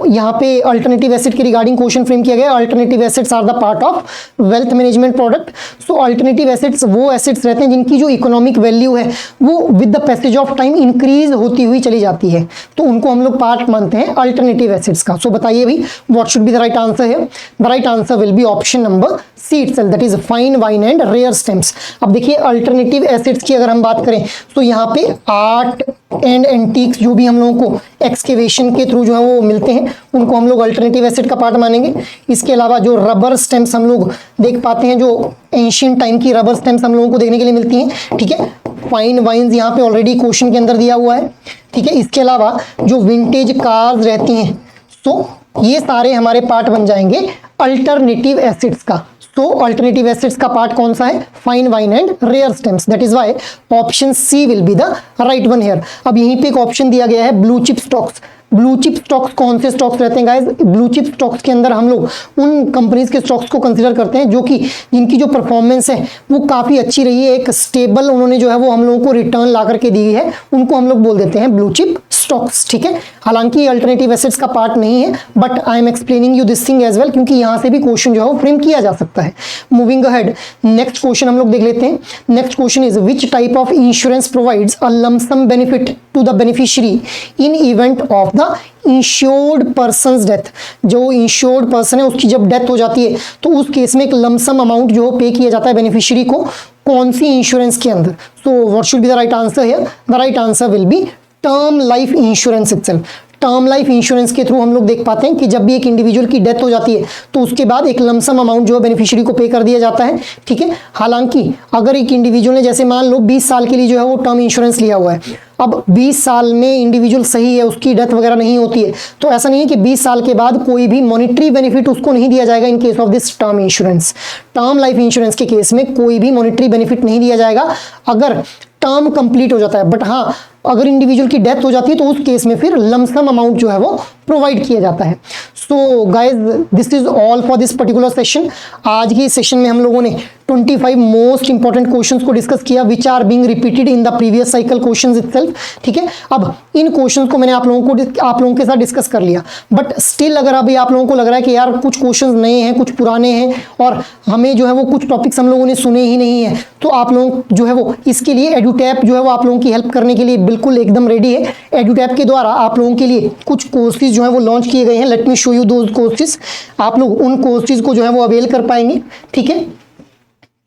यहाँ पे alternative asset के regarding question frame किया गया है। Alternative assets are the part of wealth management product. So alternative assets वो assets रहते हैं जिनकी जो इकोनॉमिक वैल्यू है वो with the passage of time increase होती हुई चली जाती है, तो उनको हम लोग पार्ट मानते हैं अल्टरनेटिव एसेट्स का। सो बताइए भाई what should be the right answer है, the right answer will be option number C itself, that is fine wine and rare stamps. अब देखिए अल्टरनेटिव एसेट्स की अगर हम बात करें तो यहाँ यहाँ पे आर्ट एंड एंटीक्स जो भी हम लोगों को एक्सकेवेशन के थ्रू जो है वो मिलते हैं उनको हम लोग अल्टरनेटिव एसेट का पार्ट मानेंगे। इसके अलावा जो रबर स्टैम्प्स हम लोग देख पाते हैं, जो एंशियंट टाइम की रबर स्टैम्प्स हम लोगों को देखने के लिए मिलती हैं, ठीक है। फाइन वाइन्स यहाँ पे ऑलरेडी क्वेश्चन के अंदर दिया हुआ है, ठीक है। इसके अलावा जो विंटेज कार्स रहती हैं, तो ये सारे हमारे पार्ट बन जाएंगे अल्टरनेटिव एसेट्स का। तो अल्टरनेटिव एसेट्स का पार्ट कौन सा है? Fine wine and rare stamps. That is why option C will be the right one here. अब यहीं पे एक ऑप्शन दिया गया है blue chip stocks. Blue chip stocks कौन से स्टॉक्स रहते हैं गाइस? ब्लू चिप स्टॉक्स के अंदर हम लोग उन कंपनीज के स्टॉक्स को कंसीडर करते हैं जो कि जिनकी जो परफॉर्मेंस है वो काफ़ी अच्छी रही है, एक स्टेबल उन्होंने जो है वो हम लोगों को रिटर्न ला करके दी है, उनको हम लोग बोल देते हैं ब्लू चिप स्टॉक्स, ठीक है। हालांकि अल्टरनेटिव एसेट्स का पार्ट नहीं है, but I am explaining you this thing as well, क्योंकि यहाँ से भी क्वेश्चन जो है वो फ्रेम किया जा सकता है। मूविंग अहेड, नेक्स्ट क्वेश्चन हम लोग देख लेते हैं। Next question is which type of insurance provides a lump sum benefit to the beneficiary in event of the insured persons death. जो इंश्योर्ड पर्सन है उसकी जब डेथ हो जाती है तो उस केस में एक लमसम अमाउंट जो पे किया जाता है बेनिफिशियरी को, कौन सी इंश्योरेंस के अंदर? सो what should be the right answer here? The right answer will B term life insurance itself. Term life insurance के थ्रू हम लोग देख पाते हैं कि जब भी एक इंडिविजुअल की डेथ हो जाती है तो उसके बाद एक लमसम अमाउंट जो है बेनिफिशियरी को पे कर दिया जाता है, ठीक है। हालांकि अगर एक इंडिविजुअल ने जैसे मान लो 20 साल के लिए जो है वो टर्म इंश्योरेंस लिया हुआ है, अब 20 साल में इंडिविजुअल सही है, उसकी डेथ वगैरह नहीं होती है, तो ऐसा नहीं है कि 20 साल के बाद कोई भी मॉनिटरी बेनिफिट उसको नहीं दिया जाएगा। इन case of this term insurance, term life insurance के केस में कोई भी मॉनिटरी बेनिफिट नहीं दिया जाएगा अगर टर्म कंप्लीट हो जाता है, बट हाँ अगर इंडिविजुअल की डेथ हो जाती है तो उस केस में फिर लमसम अमाउंट जो है वो प्रोवाइड किया जाता है। So guys this is all for this particular session. आज की सेशन में हम लोगों ने 25 मोस्ट इंपॉर्टेंट क्वेश्चंस को डिस्कस किया which are being repeated in the previous cycle questions itself, ठीक है। अब इन क्वेश्चंस को मैंने आप लोगों के साथ डिस्कस कर लिया, बट स्टिल अगर अभी आप लोगों को लग रहा है कि यार कुछ क्वेश्चंस नए हैं, कुछ पुराने हैं और हमें जो है वो कुछ टॉपिक्स हम लोगों ने सुने ही नहीं है, तो आप लोग जो है वो इसके लिए एडुटैप जो है वो आप लोगों की हेल्प करने के लिए बिल्कुल एकदम रेडी है। एडुटैप के द्वारा आप लोगों के लिए कुछ कोर्सेज जो है वो लॉन्च किए गए हैं। Let me show you those courses. आप लोग उन कोर्सेज को जो है वो अवेल कर पाएंगे, ठीक है।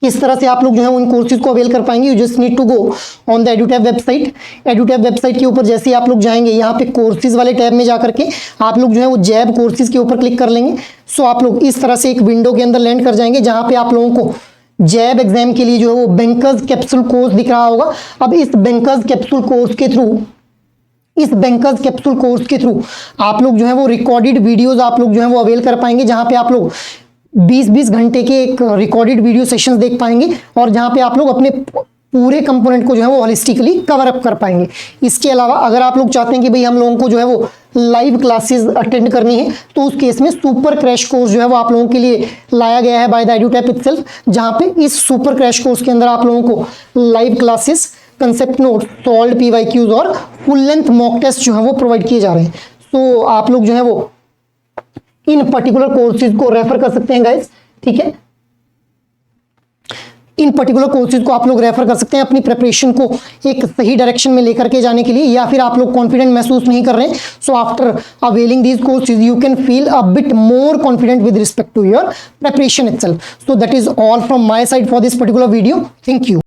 इस तरह से आप लोग जो है उन कोर्सेज को अवेल कर पाएंगे। You just need to go on the Edutap website. Edutap website के ऊपर जैसे ही आप लोग जाएंगे, यहाँ पे कोर्सेज वाले टैब में जाकर के आप लोग जो है वो जैब कोर्सेज के ऊपर क्लिक कर लेंगे। सो आप लोग इस तरह से एक विंडो के अंदर लैंड कर जाएंगे जहाँ पे आप लोगों को जैब एग्जाम के लिए जो है वो बैंकर्स कैप्सूल कोर्स दिख रहा होगा। अब इस बैंकर्स कैप्सूल कोर्स के थ्रू आप लोग जो है वो रिकॉर्डेड वीडियोस आप लोग जो है वो अवेल कर पाएंगे, जहाँ पे आप लोग 20-20 घंटे के एक रिकॉर्डेड वीडियो सेशंस देख पाएंगे और जहाँ पे आप लोग अपने पूरे कंपोनेंट को जो है वो होलिस्टिकली कवर अप कर पाएंगे। इसके अलावा अगर आप लोग चाहते हैं कि भाई हम लोगों को जो है वो लाइव क्लासेस अटेंड करनी है, तो उस केस में सुपर क्रैश कोर्स जो है वो आप लोगों के लिए लाया गया है बाय द एडुटैप इटसेल्फ, जहाँ पे इस सुपर क्रैश कोर्स के अंदर आप लोगों को live classes, concept note, solved PYQs और फुल लेंथ मॉक टेस्ट जो है वो प्रोवाइड किए जा रहे हैं। तो आप लोग जो है वो इन पर्टिकुलर कोर्सेज को रेफर कर सकते हैं गाइस, ठीक है। इन पर्टिकुलर कोर्सेज को आप लोग रेफर कर सकते हैं अपनी प्रिपरेशन को एक सही डायरेक्शन में लेकर के जाने के लिए, या फिर आप लोग कॉन्फिडेंट महसूस नहीं कर रहे हैं, so after availing these courses you can feel a bit more confident with respect to your preparation itself. So that is all from my side for this particular video. Thank you.